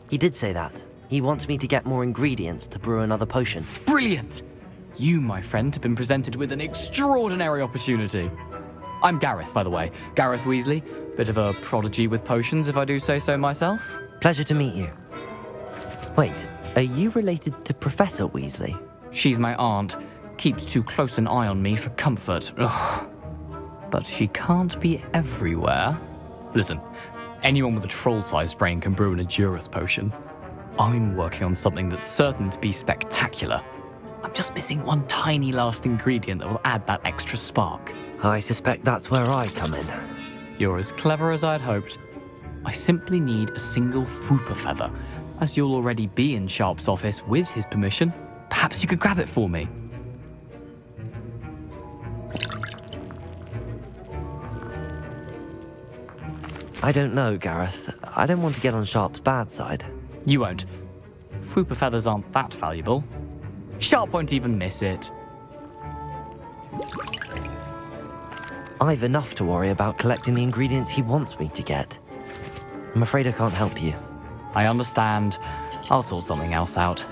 He did say that. He wants me to get more ingredients to brew another potion. Brilliant! You, my friend, have been presented with an extraordinary opportunity. I'm Gareth, by the way. Gareth Weasley. Bit of a prodigy with potions, if I do say so myself. Pleasure to meet you. Wait, are you related to Professor Weasley? She's my aunt. Keeps too close an eye on me for comfort. Ugh. But she can't be everywhere. Listen, anyone with a troll-sized brain can brew an Edurus potion. I'm working on something that's certain to be spectacular. I'm just missing one tiny last ingredient that will add that extra spark. I suspect that's where I come in. You're as clever as I'd hoped. I simply need a single Fwooper feather. As you'll already be in Sharp's office with his permission, perhaps you could grab it for me. I don't know, Gareth. I don't want to get on Sharp's bad side. You won't. Fwooper feathers aren't that valuable. Sharp won't even miss it. I've enough to worry about collecting the ingredients he wants me to get. I'm afraid I can't help you. I understand. I'll sort something else out.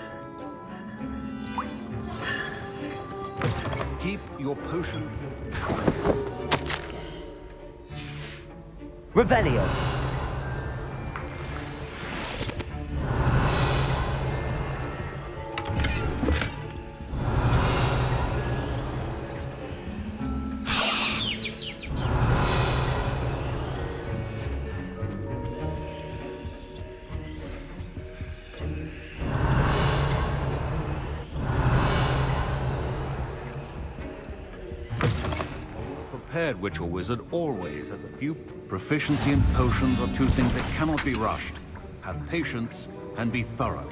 Keep your potion. Revelio. Prepared witch or wizard always has a few. Proficiency in potions are two things that cannot be rushed. Have patience and be thorough.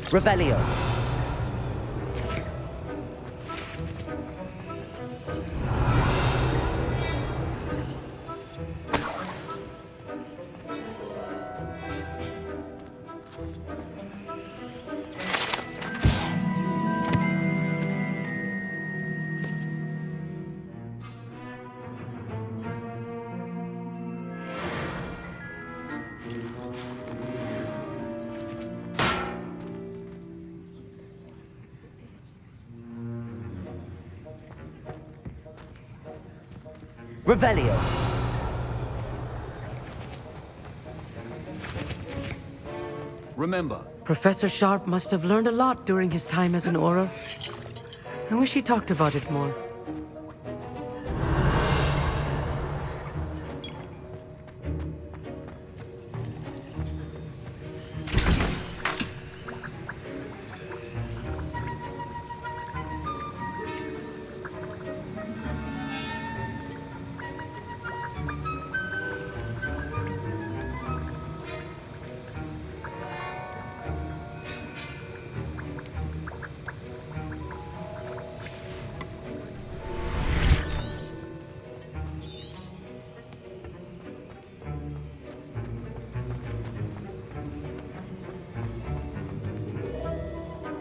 Revelio. Revelio. Remember, Professor Sharp must have learned a lot during his time as an Auror. I wish he talked about it more.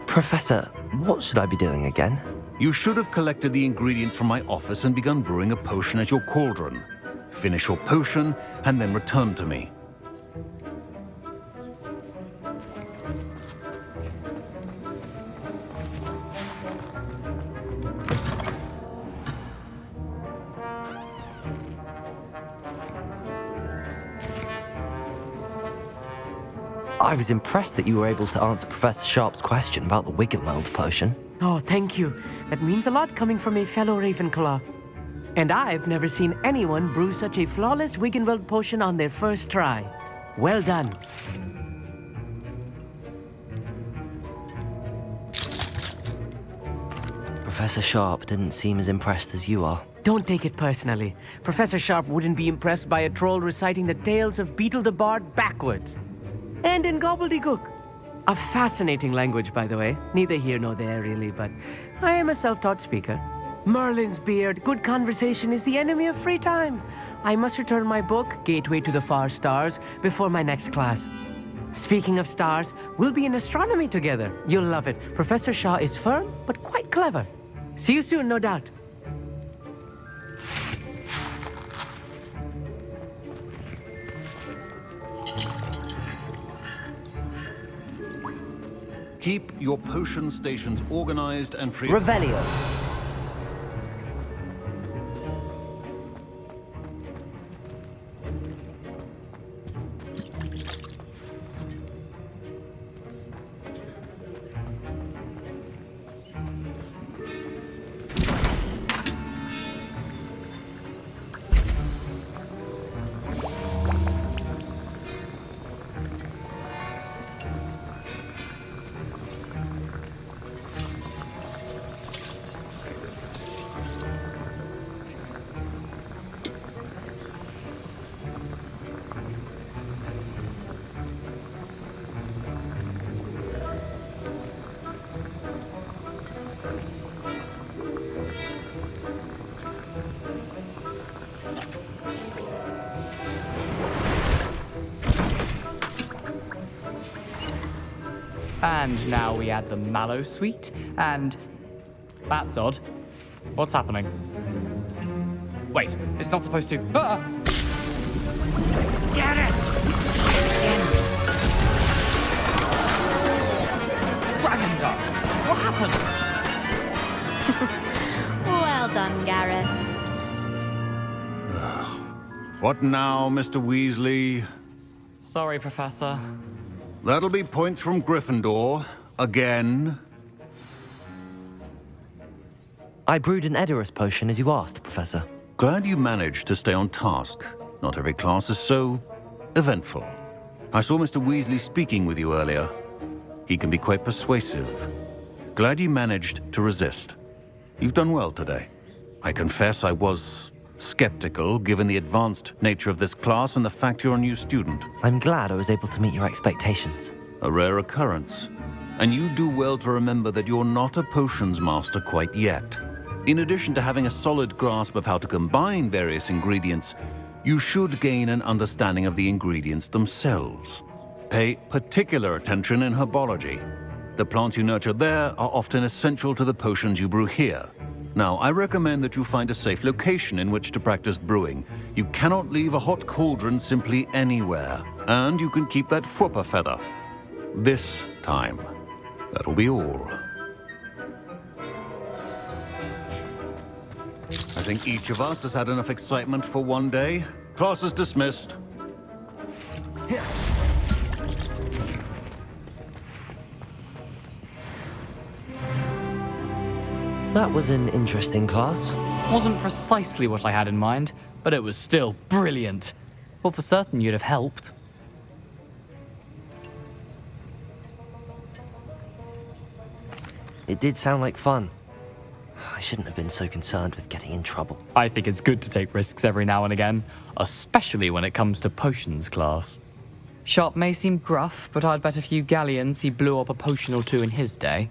Professor, what should I be doing again? you should have collected the ingredients from my office and begun brewing a potion at your cauldron. Finish your potion and then return to me. I was impressed that you were able to answer Professor Sharp's question about the Wiggenweld potion. Oh, thank you. That means a lot coming from a fellow Ravenclaw. And I've never seen anyone brew such a flawless Wiggenweld potion on their first try. Well done. Professor Sharp didn't seem as impressed as you are. Don't take it personally. Professor Sharp wouldn't be impressed by a troll reciting the tales of Beetle the Bard backwards. And in gobbledygook. A fascinating language, by the way. Neither here nor there, really, but I am a self-taught speaker. Merlin's beard, good conversation is the enemy of free time. I must return my book, Gateway to the Far Stars, before my next class. Speaking of stars, we'll be in astronomy together. You'll love it. Professor Shaw is firm, but quite clever. See you soon, no doubt. Keep your potion stations organized and free. Revelio. And now we add the mallow sweet, and... That's odd. What's happening? Wait, it's not supposed to... Ah! Get it! Dragon Dart! What happened? Well done, Gareth. What now, Mr. Weasley? Sorry, Professor. That'll be points from Gryffindor. Again. I brewed an Edorus potion as you asked, Professor. Glad you managed to stay on task. Not every class is so eventful. I saw Mr. Weasley speaking with you earlier. He can be quite persuasive. Glad you managed to resist. You've done well today. I confess I was skeptical, given the advanced nature of this class and the fact you're a new student. I'm glad I was able to meet your expectations. A rare occurrence. And you do well to remember that you're not a potions master quite yet. In addition to having a solid grasp of how to combine various ingredients, you should gain an understanding of the ingredients themselves. Pay particular attention in herbology. The plants you nurture there are often essential to the potions you brew here. Now, I recommend that you find a safe location in which to practice brewing. You cannot leave a hot cauldron simply anywhere. And you can keep that Fwooper feather. This time. That'll be all. I think each of us has had enough excitement for one day. Class is dismissed. That was an interesting class. Wasn't precisely what I had in mind, but it was still brilliant. Thought for certain you'd have helped. It did sound like fun. I shouldn't have been so concerned with getting in trouble. I think it's good to take risks every now and again, especially when it comes to potions class. Sharp may seem gruff, but I'd bet a few galleons he blew up a potion or two in his day.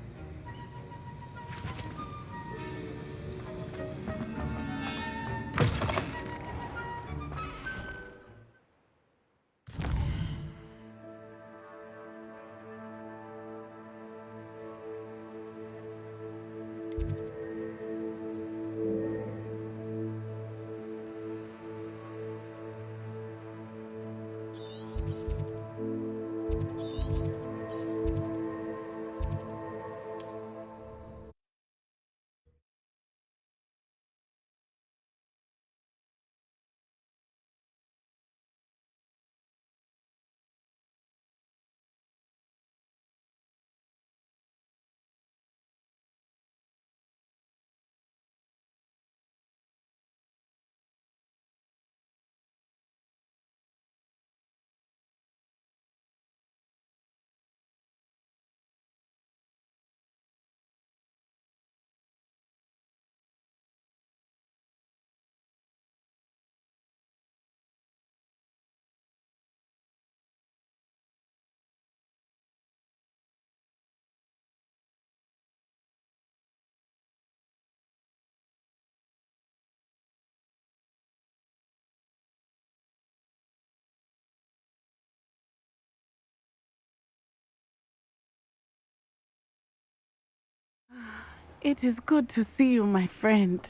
It is good to see you, my friend.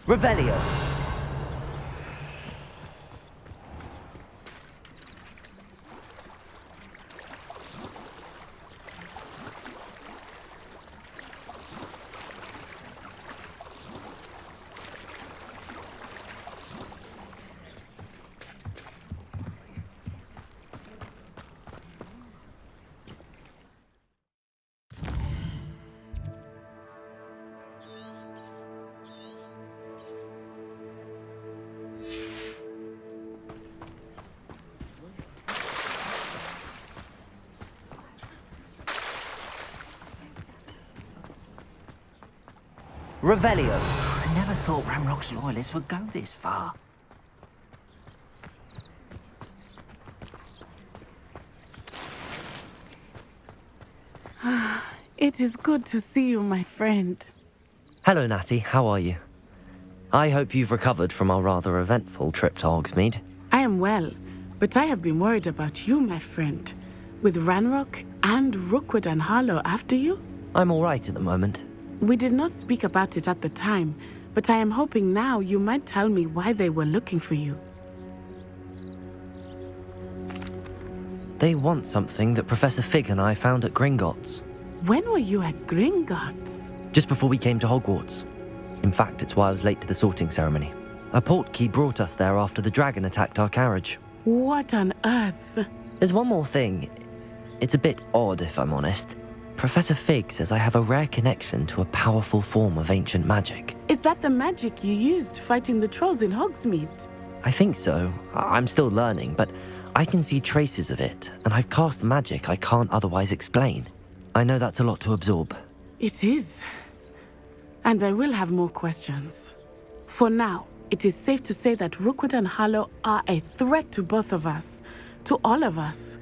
Revelio. Revelio. I never thought Ramrock's loyalists would go this far. It is good to see you, my friend. Hello, Natty. How are you? I hope you've recovered from our rather eventful trip to Hogsmeade. I am well, but I have been worried about you, my friend. With Ranrock and Rookwood and Harlow after you? I'm all right at the moment. We did not speak about it at the time, but I am hoping now you might tell me why they were looking for you. They want something that Professor Fig and I found at Gringotts. When were you at Gringotts? Just before we came to Hogwarts. In fact, it's why I was late to the sorting ceremony. A portkey brought us there after the dragon attacked our carriage. What on earth? There's one more thing. It's a bit odd, if I'm honest. Professor Fig says I have a rare connection to a powerful form of ancient magic. Is that the magic you used fighting the trolls in Hogsmeade? I think so. I'm still learning, but I can see traces of it, and I've cast magic I can't otherwise explain. I know that's a lot to absorb. It is. And I will have more questions. For now, it is safe to say that Rookwood and Harlow are a threat to both of us, to all of us.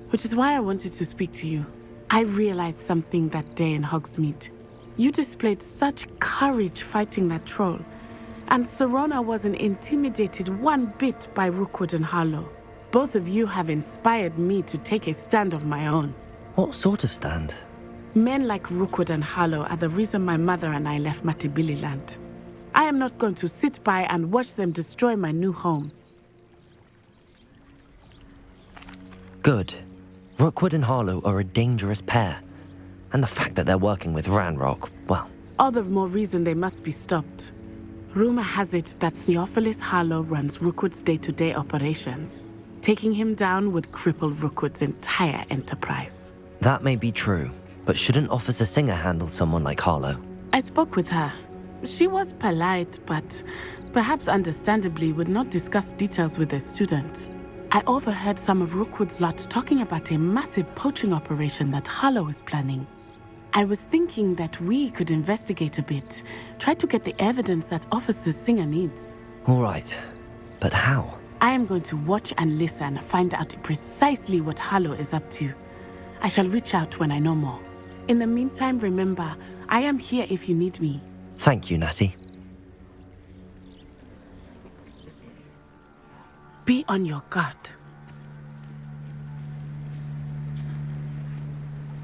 Which is why I wanted to speak to you. I realized something that day in Hogsmeade. You displayed such courage fighting that troll, and Serona wasn't intimidated one bit by Rookwood and Harlow. Both of you have inspired me to take a stand of my own. What sort of stand? Men like Rookwood and Harlow are the reason my mother and I left Matibililand. I am not going to sit by and watch them destroy my new home. Good. Rookwood and Harlow are a dangerous pair. And the fact that they're working with Ranrock, well... All the more reason they must be stopped. Rumor has it that Theophilus Harlow runs Rookwood's day-to-day operations. Taking him down would cripple Rookwood's entire enterprise. That may be true, but shouldn't Officer Singer handle someone like Harlow? I spoke with her. She was polite, but perhaps understandably would not discuss details with a student. I overheard some of Rookwood's lot talking about a massive poaching operation that Harlow is planning. I was thinking that we could investigate a bit, try to get the evidence that Officer Singer needs. All right, but how? I am going to watch and listen, find out precisely what Harlow is up to. I shall reach out when I know more. In the meantime, remember, I am here if you need me. Thank you, Natty. Be on your guard.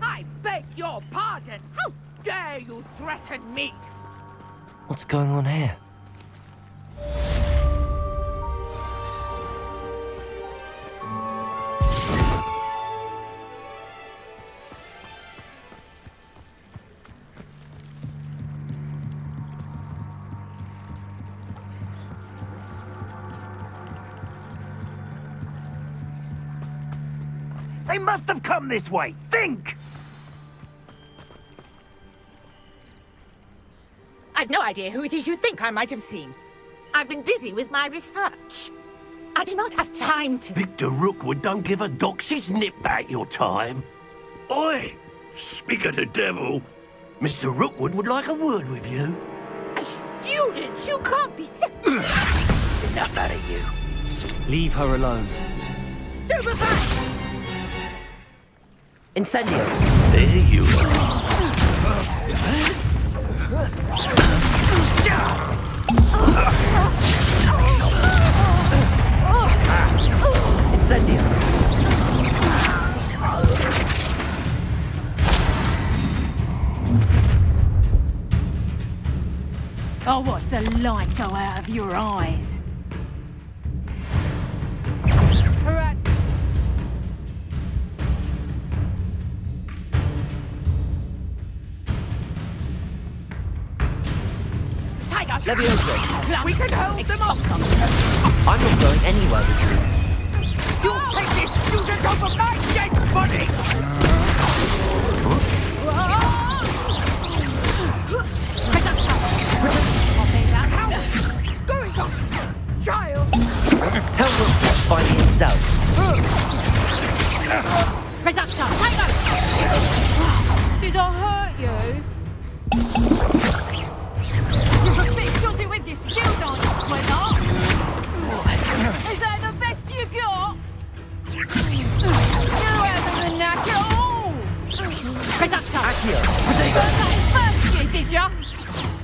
I beg your pardon. How dare you threaten me? What's going on here? They must have come this way. Think! I've no idea who it is you think I might have seen. I've been busy with my research. I do not have time to... Victor Rookwood don't give a doxy's nip back your time. Oi! Speak of the devil. Mr. Rookwood would like a word with you. A student? You can't be sick. Enough out of you. Leave her alone. Stupefy! Incendio! There you are. Incendio! light go out of your eyes. Leviosa! We can hold them off! I'm not going anywhere with you. You'll take this student over my dead body! Going on! Child! Tell them to find me himself. Reductor, tiger! Did I hurt you? You're a bit shorty with your skills, aren't you, sweetheart? Is that the best you got? You haven't the knack at all! Reductor! Accio! You got that in first year, did ya?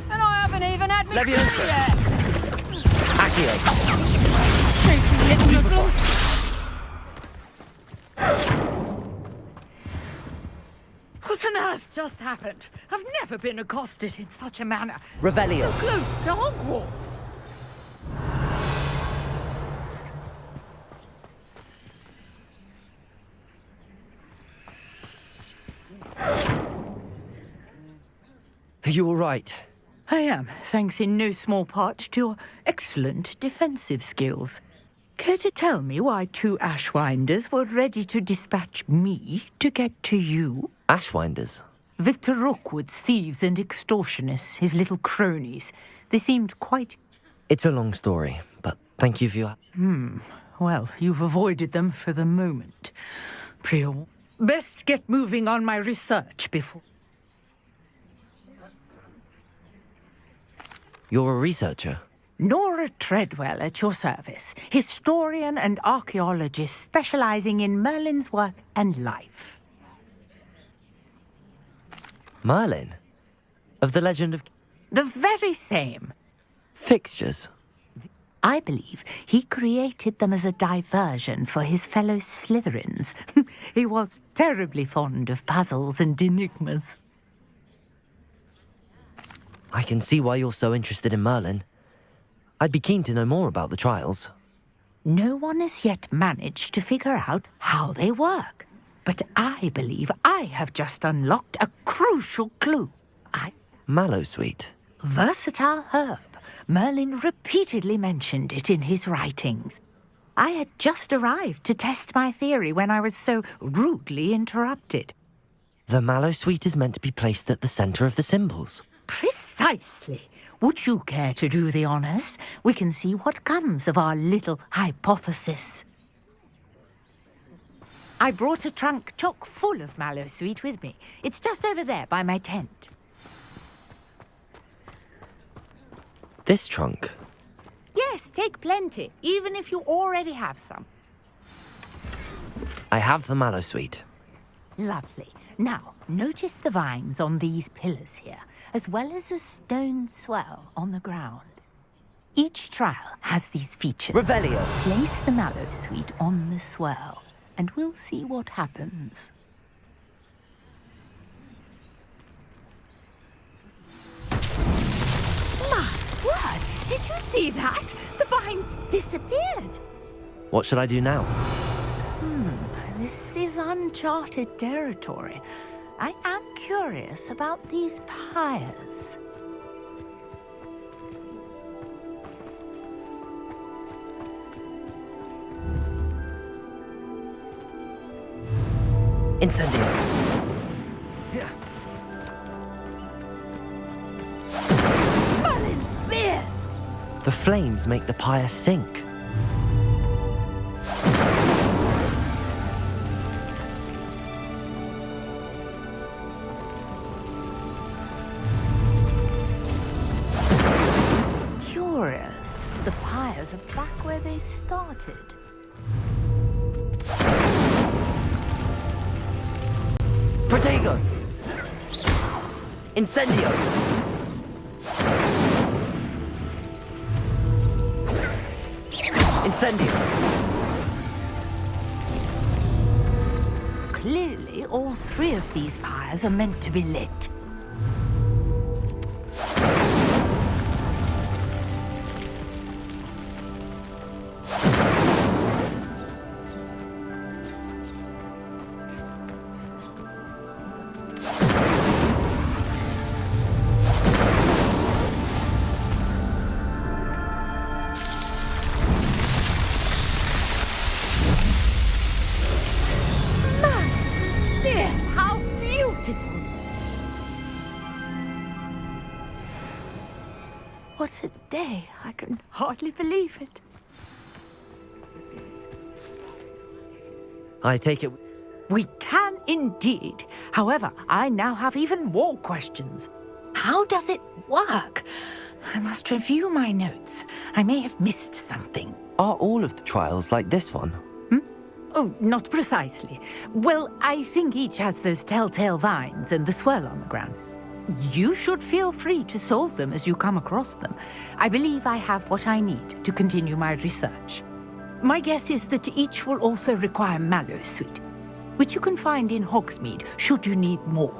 And I haven't even had my tea Leviosa. yet! Accio! Cheeky little noodle! What on earth just happened? I've never been accosted in such a manner. Revelio. So close to Hogwarts. Are you all right? I am, thanks in no small part to your excellent defensive skills. Care to tell me why 2 Ashwinders were ready to dispatch me to get to you? Ashwinders? Victor Rookwood's thieves and extortionists, his little cronies. They seemed quite... It's a long story, but thank you for your... Well, you've avoided them for the moment. Priya, best get moving on my research before... You're a researcher? Nora Treadwell at your service, historian and archaeologist specializing in Merlin's work and life. Merlin? Of the legend of... The very same. Fixtures? I believe he created them as a diversion for his fellow Slytherins. He was terribly fond of puzzles and enigmas. I can see why you're so interested in Merlin. I'd be keen to know more about the trials. No one has yet managed to figure out how they work. But I believe I have just unlocked a crucial clue. Mallowsweet? Versatile herb. Merlin repeatedly mentioned it in his writings. I had just arrived to test my theory when I was so rudely interrupted. The Mallowsweet is meant to be placed at the center of the symbols. Precisely. Would you care to do the honors? We can see what comes of our little hypothesis. I brought a trunk chock full of Mallowsweet with me. It's just over there by my tent. This trunk? Yes, take plenty, even if you already have some. I have the Mallowsweet. Lovely. Now, notice the vines on these pillars here, as well as a stone swell on the ground. Each trial has these features. Revelio. Place the Mallowsweet on the swell, and we'll see what happens. My word! Did you see that? The vines disappeared. What should I do now? This is uncharted territory. I am curious about these pyres. Incendio. Merlin's beard! The flames make the pyre sink. Curious. The pyres are back where they started. Protego! Incendio! Incendio! Clearly, all 3 of these pyres are meant to be lit. What a day. I can hardly believe it. I take it... We can indeed. However, I now have even more questions. How does it work? I must review my notes. I may have missed something. Are all of the trials like this one? Oh, not precisely. Well, I think each has those telltale vines and the swirl on the ground. You should feel free to solve them as you come across them. I believe I have what I need to continue my research. My guess is that each will also require Mallowsweet, which you can find in Hogsmeade should you need more.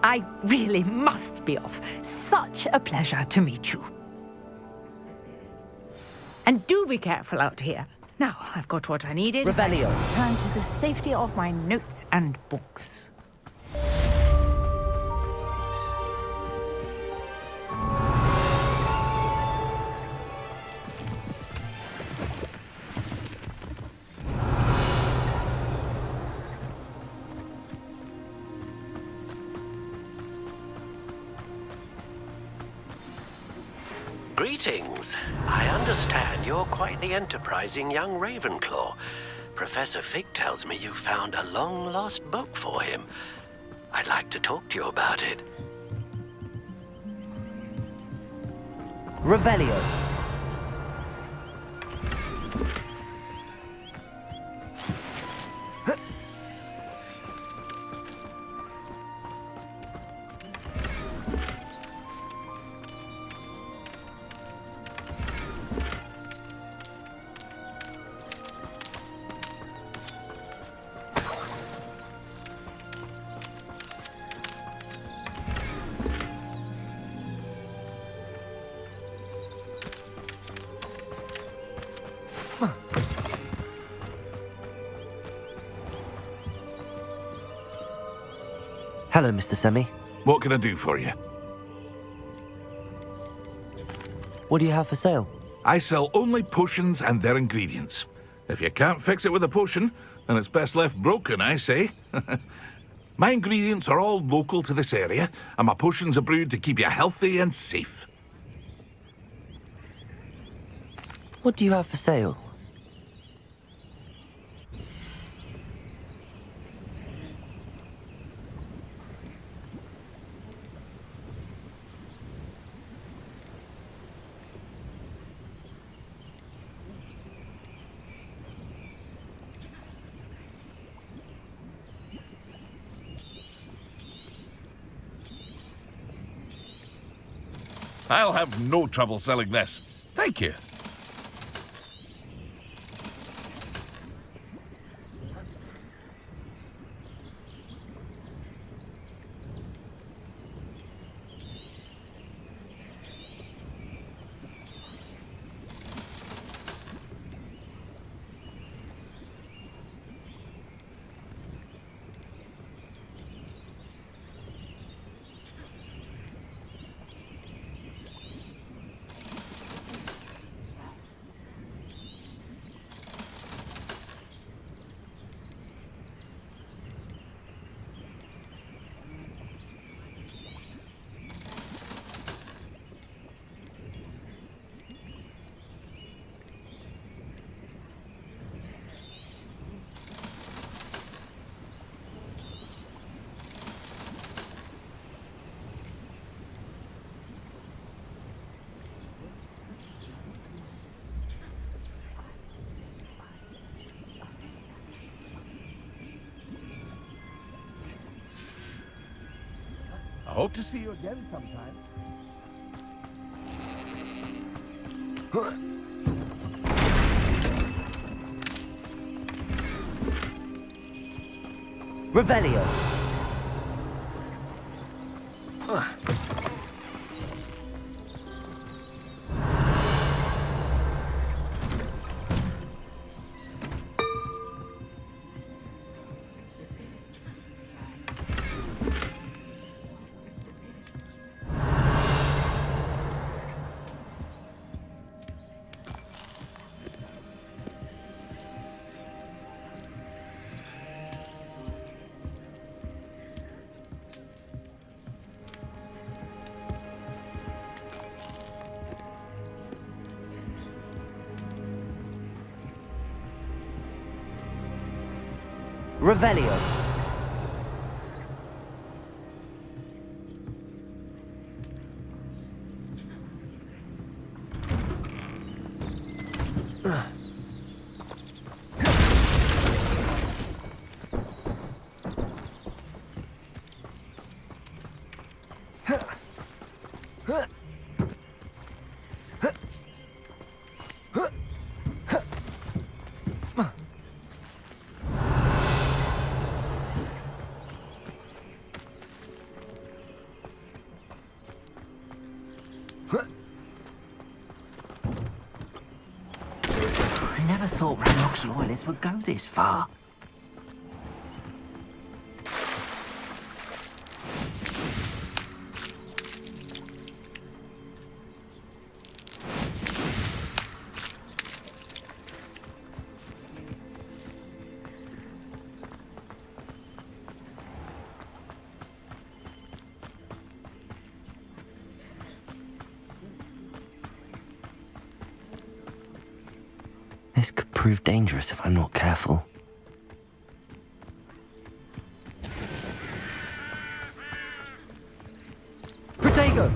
I really must be off. Such a pleasure to meet you. And do be careful out here. Now, I've got what I needed. Revelio. I shall return to the safety of my notes and books. Greetings. I understand you're quite the enterprising young Ravenclaw. Professor Fig tells me you found a long-lost book for him. I'd like to talk to you about it. Revelio. Hello, Mr. Semi. What can I do for you? What do you have for sale? I sell only potions and their ingredients. If you can't fix it with a potion, then it's best left broken, I say. My ingredients are all local to this area, and my potions are brewed to keep you healthy and safe. What do you have for sale? I'll have no trouble selling this. Thank you. I hope to see you again sometime. Revelio. Revelio. I never thought Ranrock's loyalists would go this far. This could prove dangerous if I'm not careful. Protego!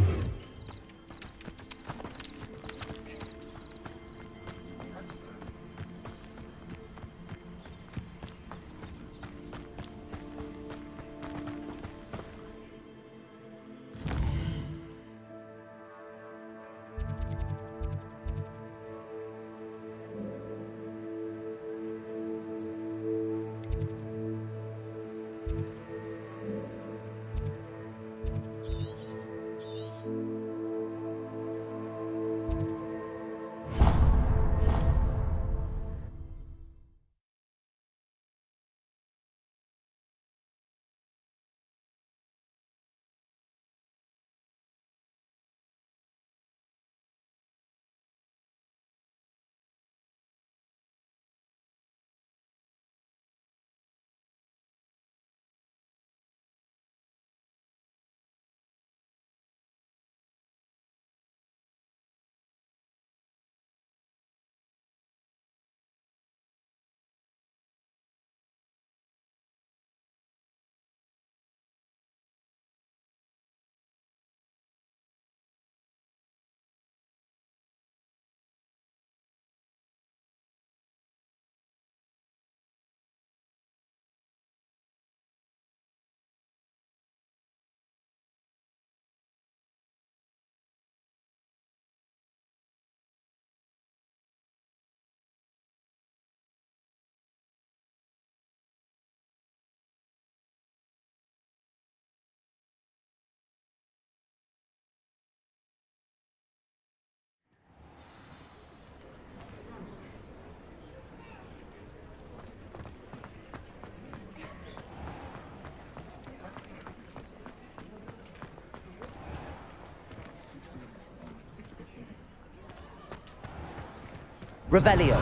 Revelio.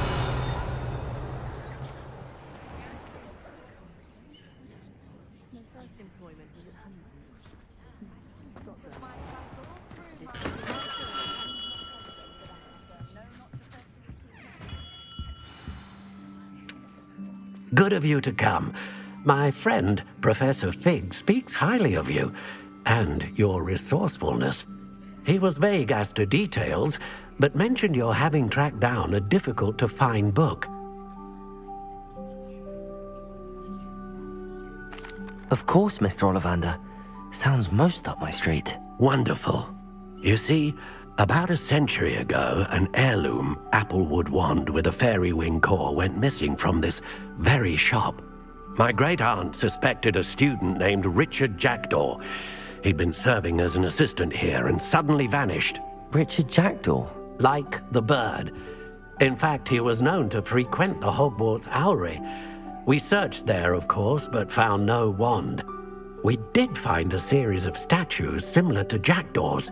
Good of you to come. My friend, Professor Fig, speaks highly of you and your resourcefulness. He was vague as to details, but mentioned your having tracked down a difficult-to-find book. Of course, Mr. Ollivander. Sounds most up my street. Wonderful. You see, about a century ago, an heirloom applewood wand with a fairy wing core went missing from this very shop. My great-aunt suspected a student named Richard Jackdaw. He'd been serving as an assistant here and suddenly vanished. Richard Jackdaw? Like the bird. In fact, he was known to frequent the Hogwarts Owlery. We searched there, of course, but found no wand. We did find a series of statues similar to Jackdaw's.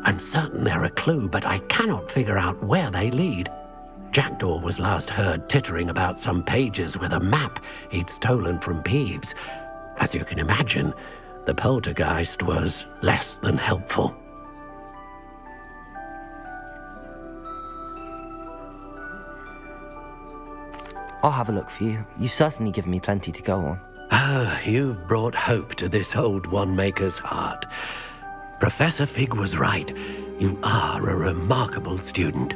I'm certain they're a clue, but I cannot figure out where they lead. Jackdaw was last heard tittering about some pages with a map he'd stolen from Peeves. As you can imagine, the poltergeist was less than helpful. I'll have a look for you. You've certainly given me plenty to go on. Ah, you've brought hope to this old one-maker's heart. Professor Fig was right. You are a remarkable student.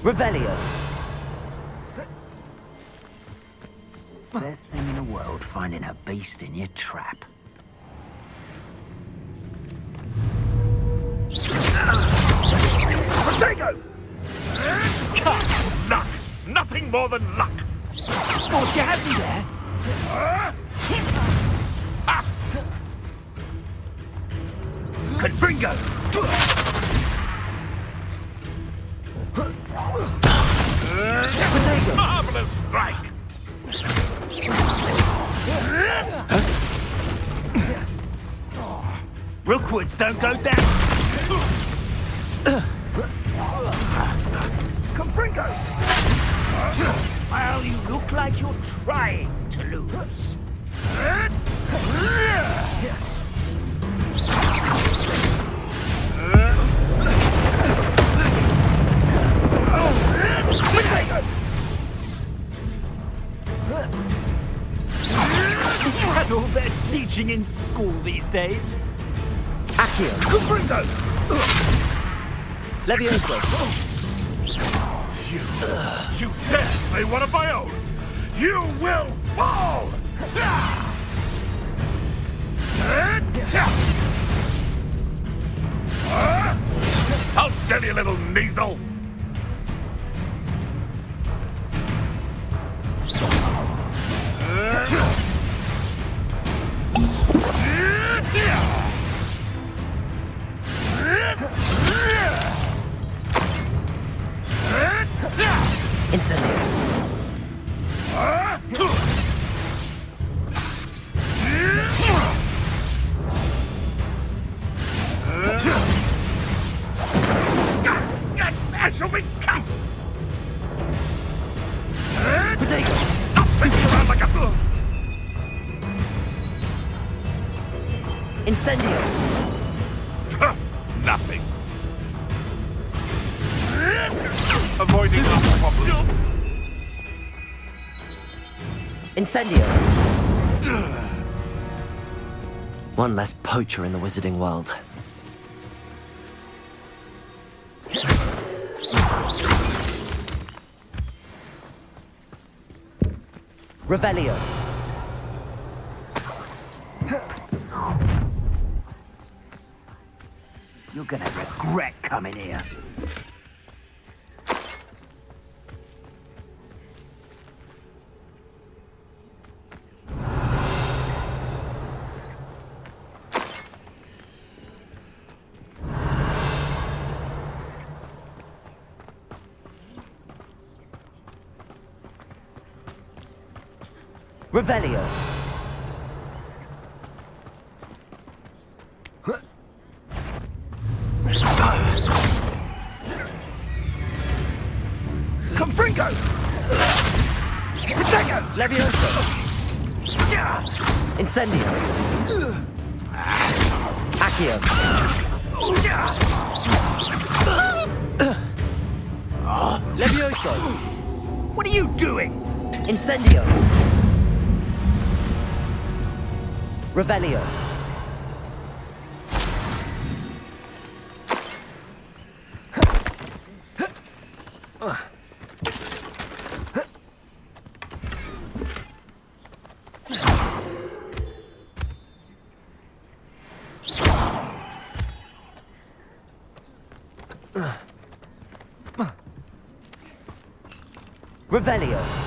Revelio. Best thing in the world, finding a beast in your trap. Potato! Luck! Nothing more than luck! Thought you had me there. Confringo! Marvelous strike! Rookwoods don't go down. Confringo! Well, you look like you're trying to lose. Is that all they're teaching in school these days? Accio. Confringo! Levioso. You dare slay one of my own! You will fall! I'll still you, little measle! Incendio. I shall be come. Potato. Stop flipping around like a fool. Incendio. Nothing. Avoiding the problem. Incendio. One less poacher in the wizarding world. Revelio. You're gonna regret coming here. Revelio. Confringo! Potato! Levioso. Incendio. Accio. Levioso. What are you doing? Incendio. Revelio. Revelio.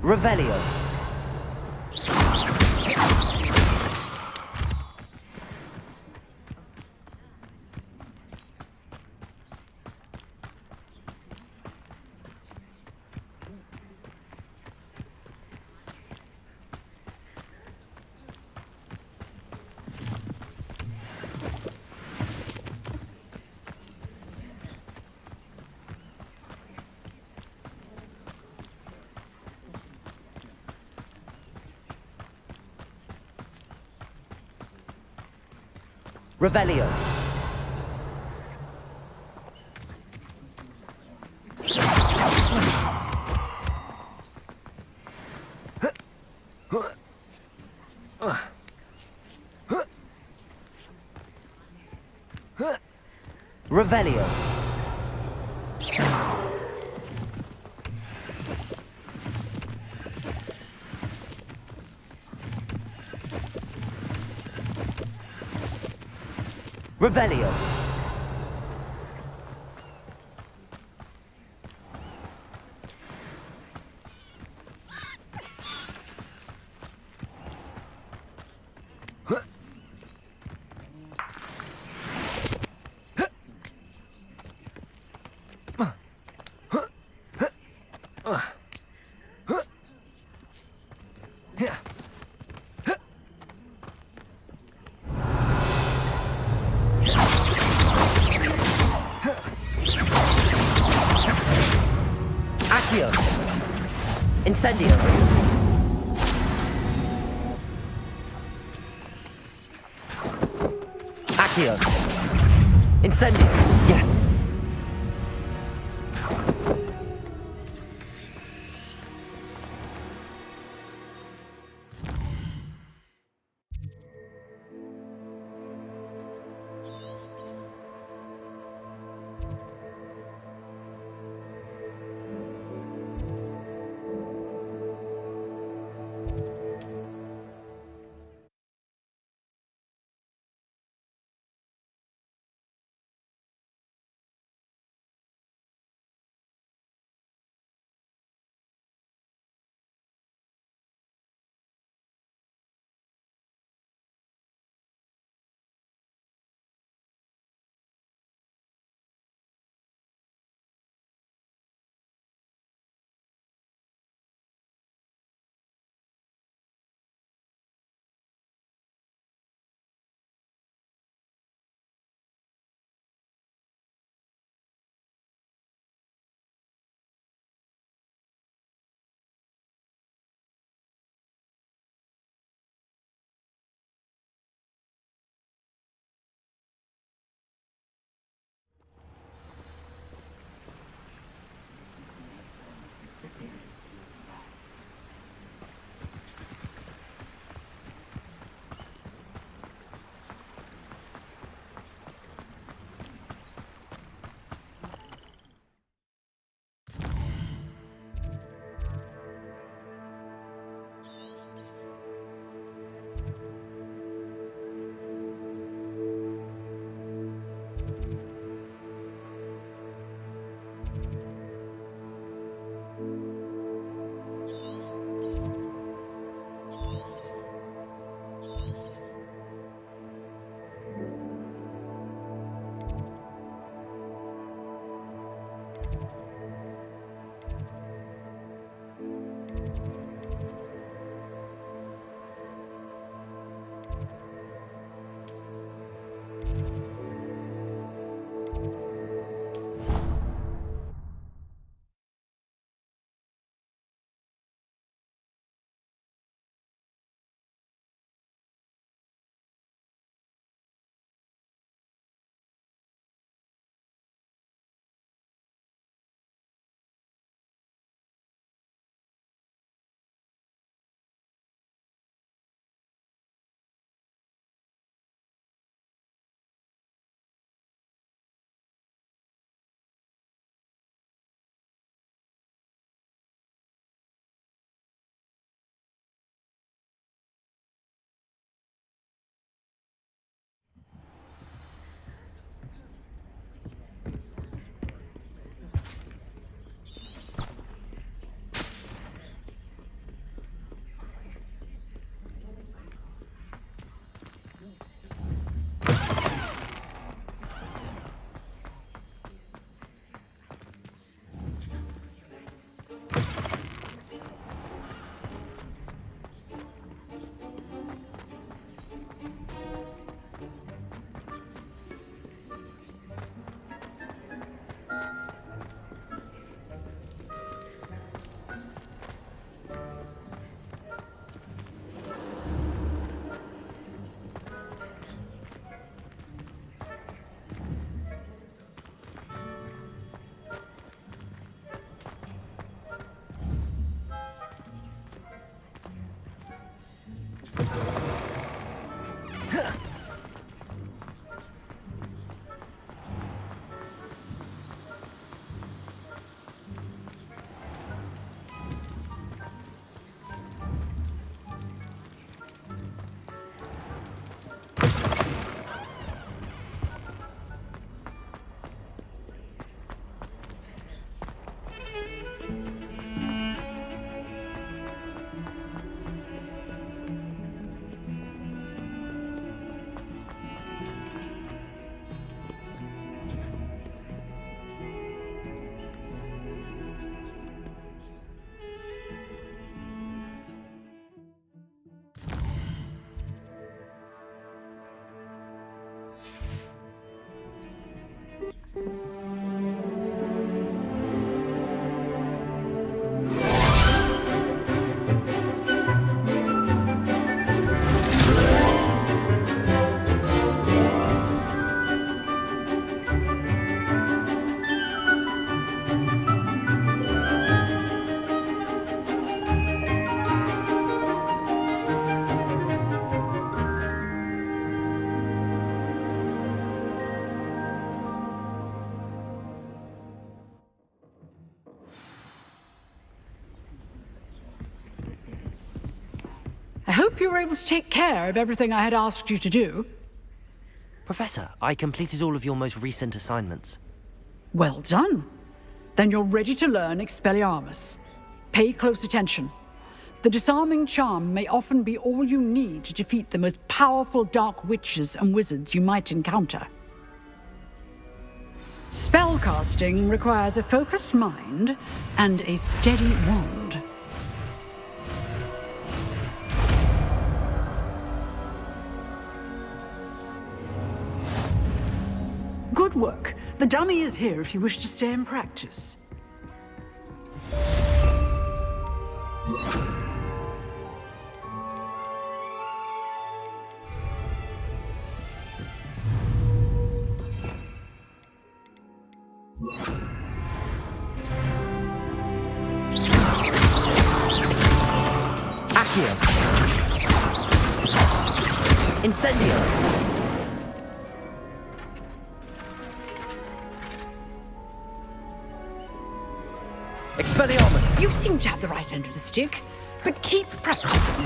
Revelio. Revelio. Revelio. Revelio. Accio. Incendio. Accio. Incendio. Yes. I hope you were able to take care of everything I had asked you to do. Professor, I completed all of your most recent assignments. Well done. Then you're ready to learn Expelliarmus. Pay close attention. The disarming charm may often be all you need to defeat the most powerful dark witches and wizards you might encounter. Spellcasting requires a focused mind and a steady wand. Good work. The dummy is here if you wish to stay and practice. Accio! Incendio! Expelliarmus! You seem to have the right end of the stick, but keep practicing.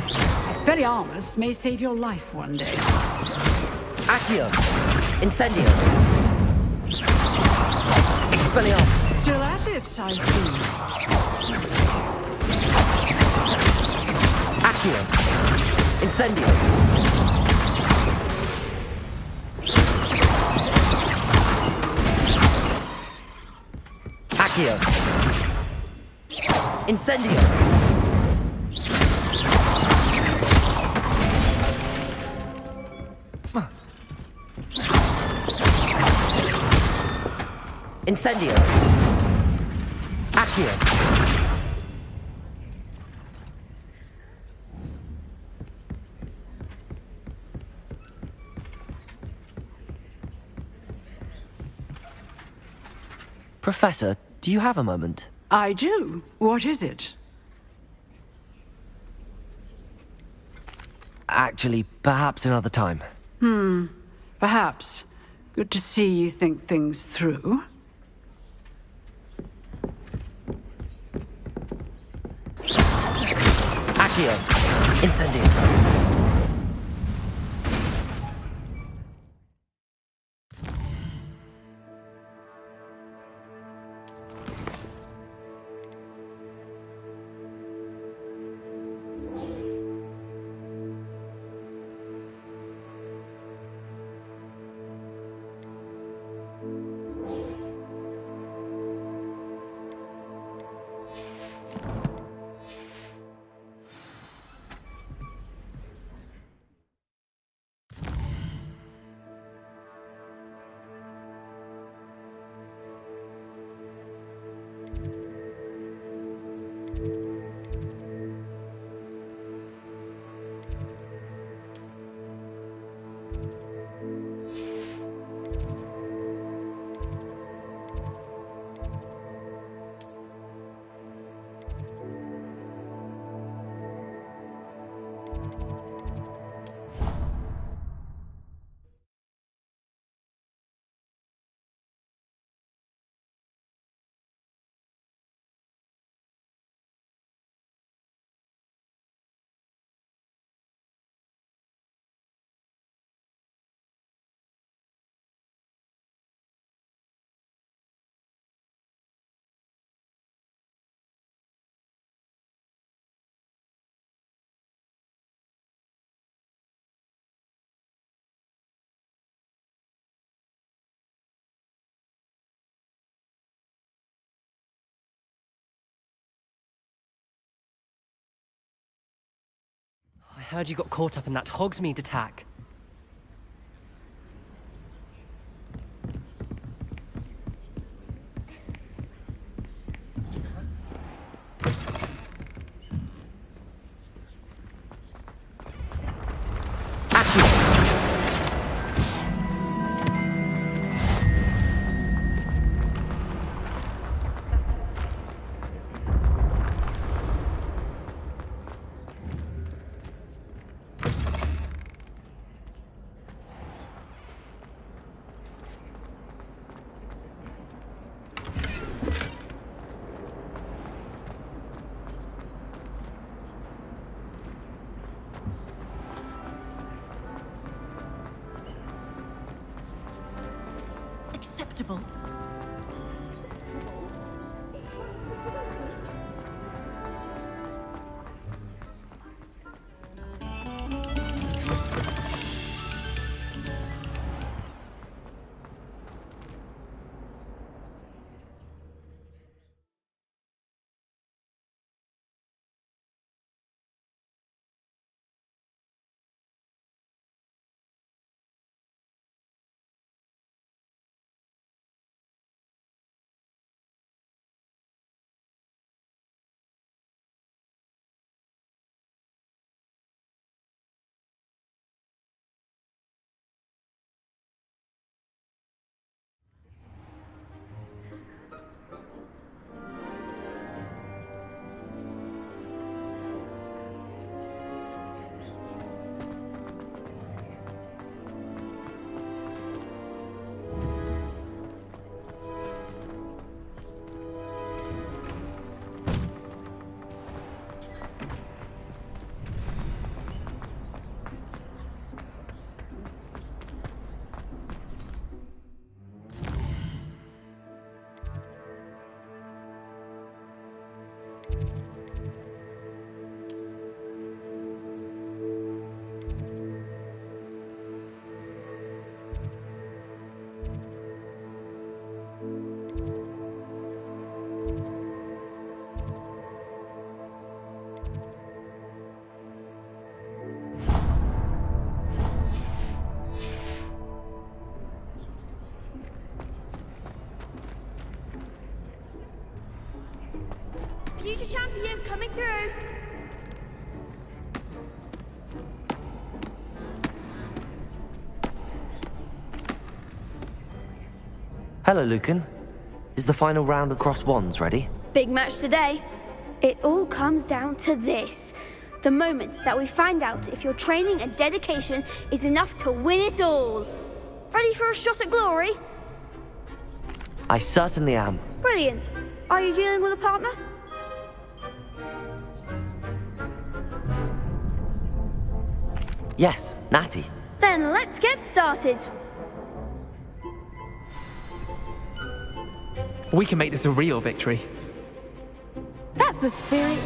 Expelliarmus may save your life one day. Accio! Incendio! Expelliarmus! Still at it, I see. Accio! Incendio! Accio! Incendio! Incendio! Accio! Professor, do you have a moment? I do. What is it? Actually, perhaps another time. Perhaps. Good to see you think things through. Accio! Incendio! I heard you got caught up in that Hogsmeade attack. unacceptable. Future champion coming through. Hello, Lucan. Is the final round of Cross Wands ready? Big match today. It all comes down to this. The moment that we find out if your training and dedication is enough to win it all. Ready for a shot at glory? I certainly am. Brilliant. Are you dealing with a partner? Yes, Natty. Then let's get started. We can make this a real victory. That's the spirit.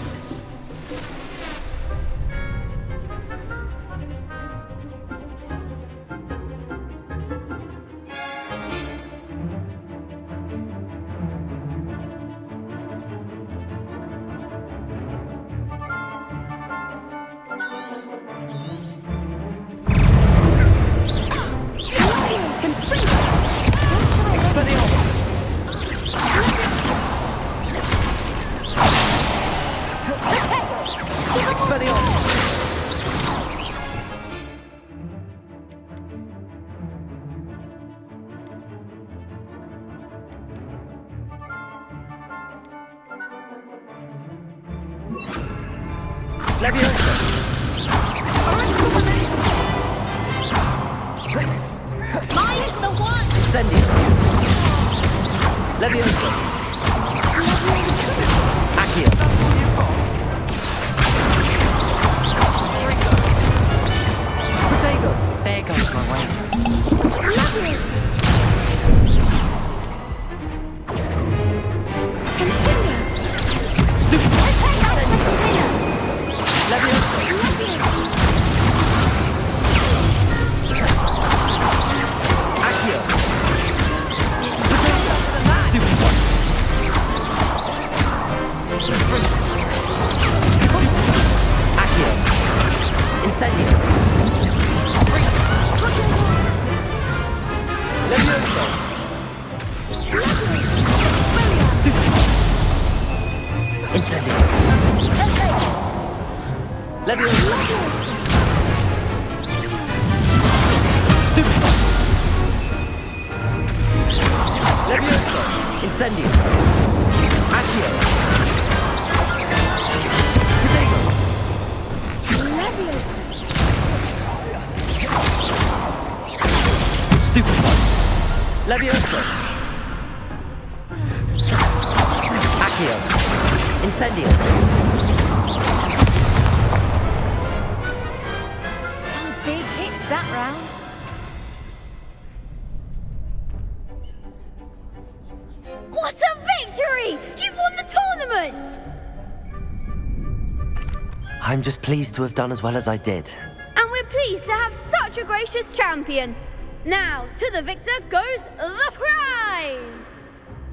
I'm just pleased to have done as well as I did. And we're pleased to have such a gracious champion. Now, to the victor goes the prize!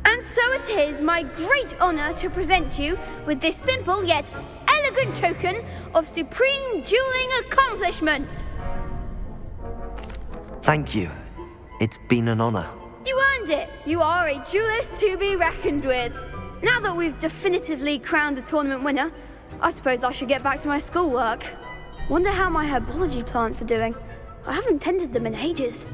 And so it is my great honor to present you with this simple yet elegant token of supreme dueling accomplishment. Thank you. It's been an honor. You earned it. You are a duelist to be reckoned with. Now that we've definitively crowned the tournament winner, I suppose I should get back to my schoolwork. Wonder how my herbology plants are doing. I haven't tended them in ages.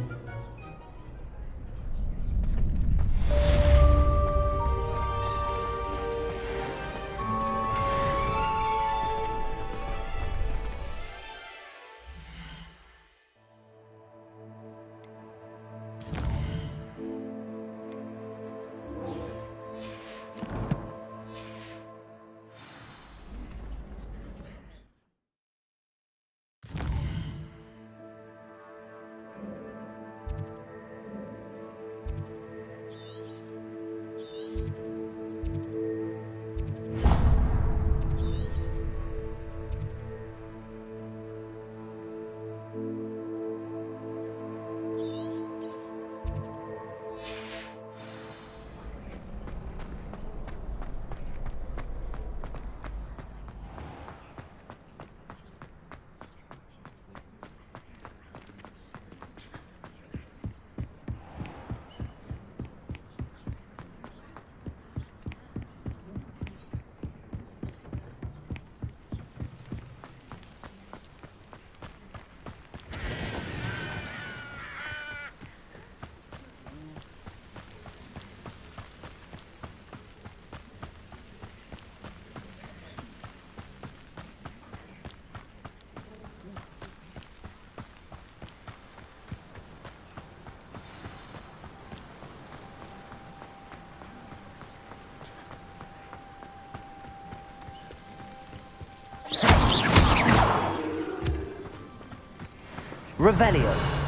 Revelio.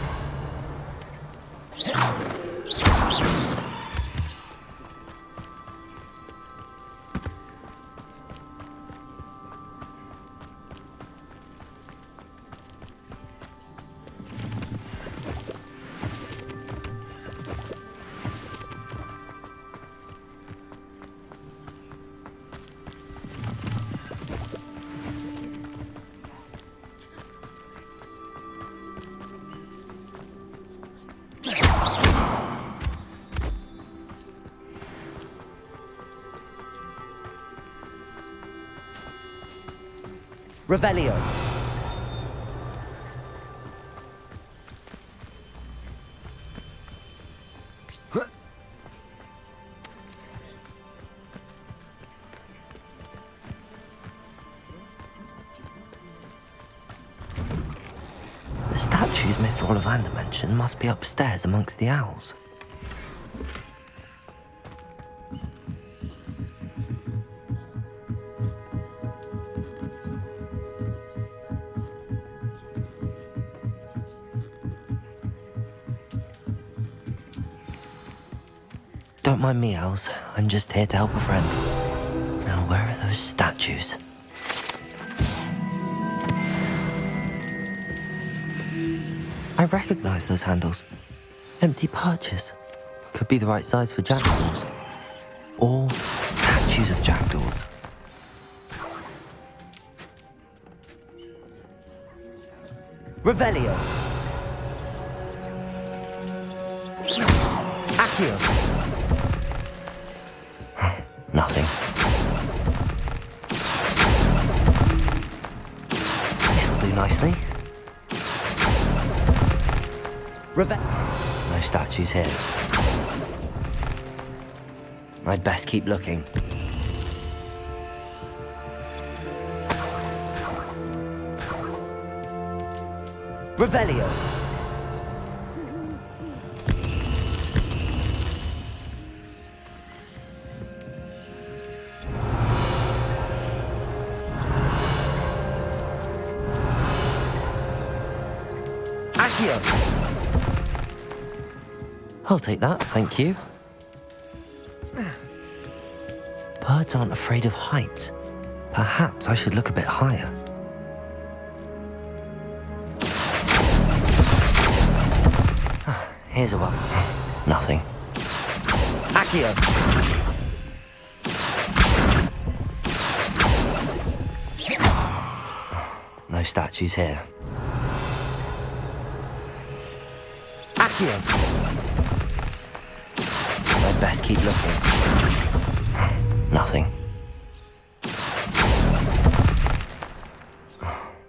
Revelio. The statues Mr. Ollivander mentioned must be upstairs amongst the owls. Don't mind me, owls. I'm just here to help a friend. Now, where are those statues? I recognize those handles. Empty perches. Could be the right size for jackdaws. Or statues of jackdaws. Revelio. Accio. Nothing. This'll do nicely. No statues here. I'd best keep looking. Revelio. I'll take that, thank you. Birds aren't afraid of heights. Perhaps I should look a bit higher. Here's a one. Nothing. Accio! No statues here. Accio! I'd best keep looking. Nothing.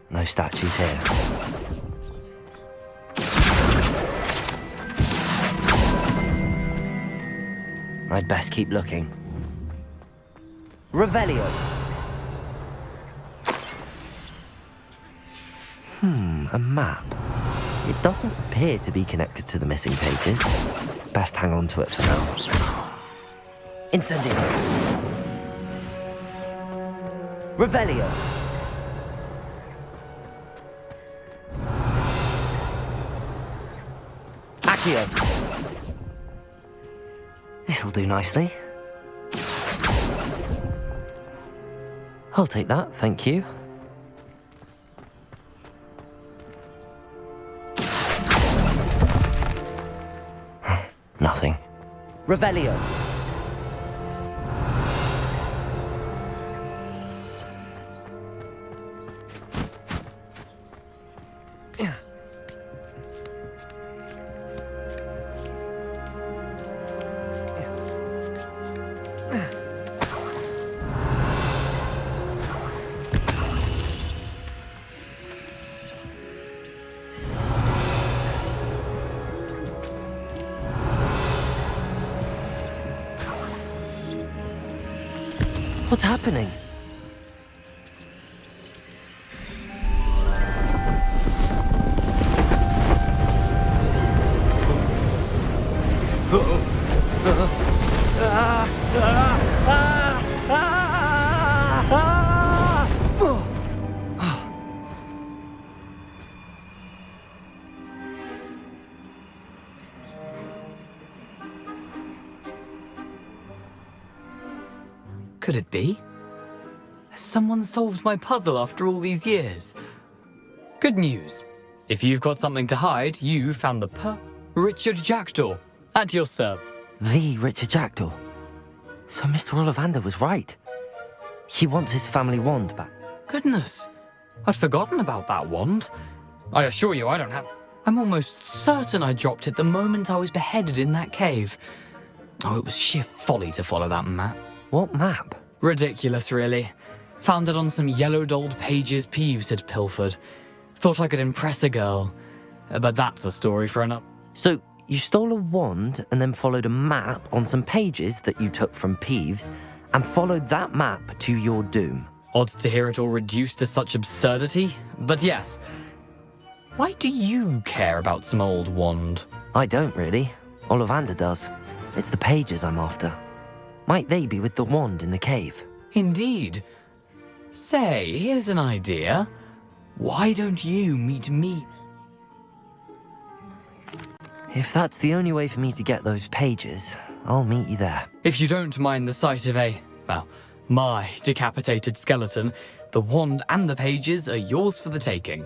No statues here. I'd best keep looking. Revelio! A map. It doesn't appear to be connected to the missing pages. Best hang on to it for now. Incendio! Revelio! Accio! This'll do nicely. I'll take that, thank you. Nothing. Revelio! What's happening? Could it be? Has someone solved my puzzle after all these years? Good news. If you've got something to hide, you found the Richard Jackdaw. At your service. The Richard Jackdaw. So Mr. Ollivander was right. He wants his family wand back. Goodness. I'd forgotten about that wand. I assure you I don't have... I'm almost certain I dropped it the moment I was beheaded in that cave. Oh, it was sheer folly to follow that map. What map? Ridiculous, really. Found it on some yellowed old pages Peeves had pilfered. Thought I could impress a girl. But that's a story for another. So, you stole a wand and then followed a map on some pages that you took from Peeves and followed that map to your doom. Odd to hear it all reduced to such absurdity, but yes. Why do you care about some old wand? I don't really. Ollivander does. It's the pages I'm after. Might they be with the wand in the cave? Indeed. Say, here's an idea. Why don't you meet me? If that's the only way for me to get those pages, I'll meet you there. If you don't mind the sight of my decapitated skeleton, the wand and the pages are yours for the taking.